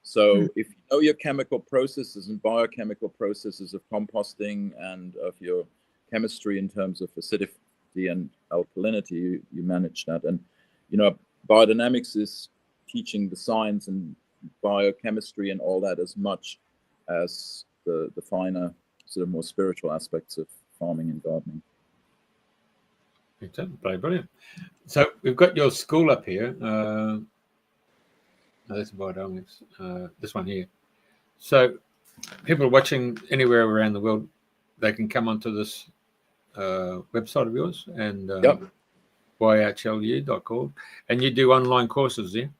So if you know your chemical processes and biochemical processes of composting and of your chemistry in terms of acidity and alkalinity, you manage that. And, you know, biodynamics is teaching the science and biochemistry and all that as much as the finer, sort of more spiritual aspects of farming and gardening. Very brilliant. So we've got your school up here. That's biodynamics. This one here. So people watching anywhere around the world, they can come onto this website of yours and yhlu.org, and you do online courses there.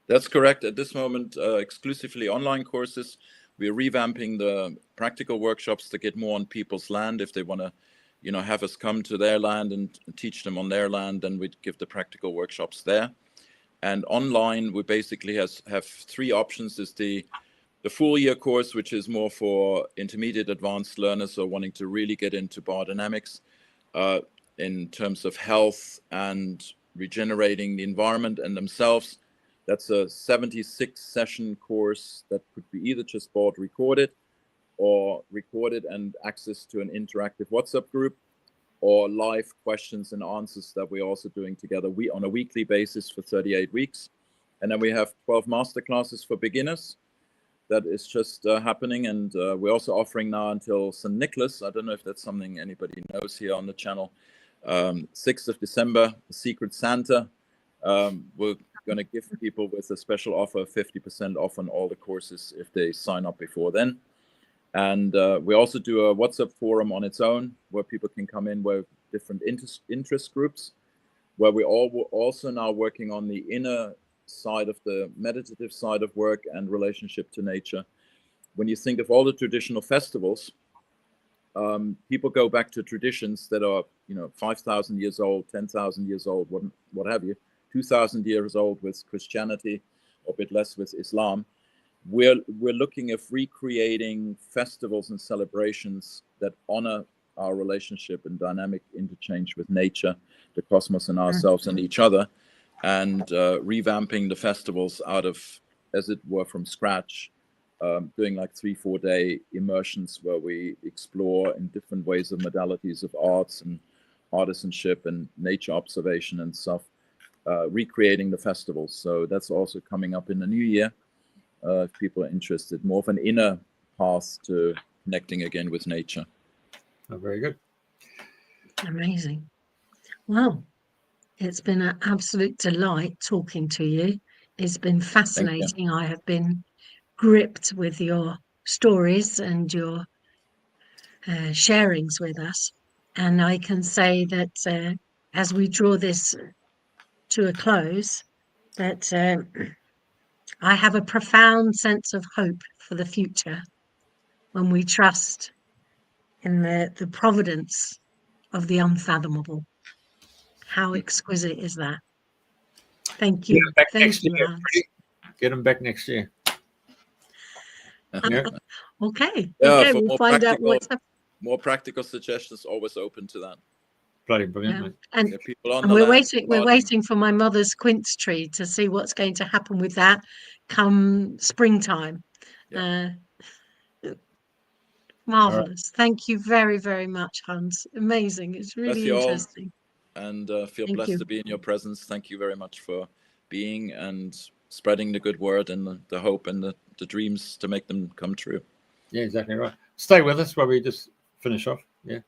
That's correct. At this moment, exclusively online courses. We're revamping the practical workshops to get more on people's land. If they want to, you know, have us come to their land and teach them on their land, then we'd give the practical workshops there. And online, we basically have 3 options. Is the the full year course, which is more for intermediate advanced learners or wanting to really get into biodynamics in terms of health and regenerating the environment and themselves. That's a 76 session course that could be either just bought recorded and access to an interactive WhatsApp group, or live questions and answers that we're also doing together on a weekly basis for 38 weeks. And then we have 12 masterclasses for beginners. That is just happening. And we're also offering now until St. Nicholas. I don't know if that's something anybody knows here on the channel. 6th of December, Secret Santa. We're going to give people with a special offer 50% off on all the courses if they sign up before then. And we also do a WhatsApp forum on its own where people can come in with different interest groups, where we're also now working on the inner side of the meditative side of work and relationship to nature. When you think of all the traditional festivals, people go back to traditions that are, 5,000 years old, 10,000 years old, what have you, 2,000 years old with Christianity, or a bit less with Islam. We're looking at recreating festivals and celebrations that honor our relationship and dynamic interchange with nature, the cosmos, and ourselves and each other, and revamping the festivals out of, as it were, from scratch, doing like 3-4 day immersions where we explore in different ways of modalities of arts and artisanship and nature observation and stuff, recreating the festivals. So that's also coming up in the new year. If people are interested, more of an inner path to connecting again with nature. Oh, very good. Amazing. Well, it's been an absolute delight talking to you. It's been fascinating. I have been gripped with your stories and your sharings with us. And I can say that as we draw this to a close, that I have a profound sense of hope for the future when we trust in the providence of the unfathomable. How exquisite is that? Thank you. Thank you, Hans. Get them back next year. Okay. Yeah, Okay, we'll find out what's happening. More practical suggestions, always open to that. Bloody brilliant. Yeah. Mate. And we're waiting for my mother's quince tree to see what's going to happen with that come springtime. Yeah. Marvelous. Right. Thank you very, very much, Hans. Amazing. It's really interesting. And feel blessed to be in your presence. Thank you very much for being and spreading the good word and the hope and the dreams to make them come true. Yeah, exactly right. Stay with us while we just finish off. Yeah.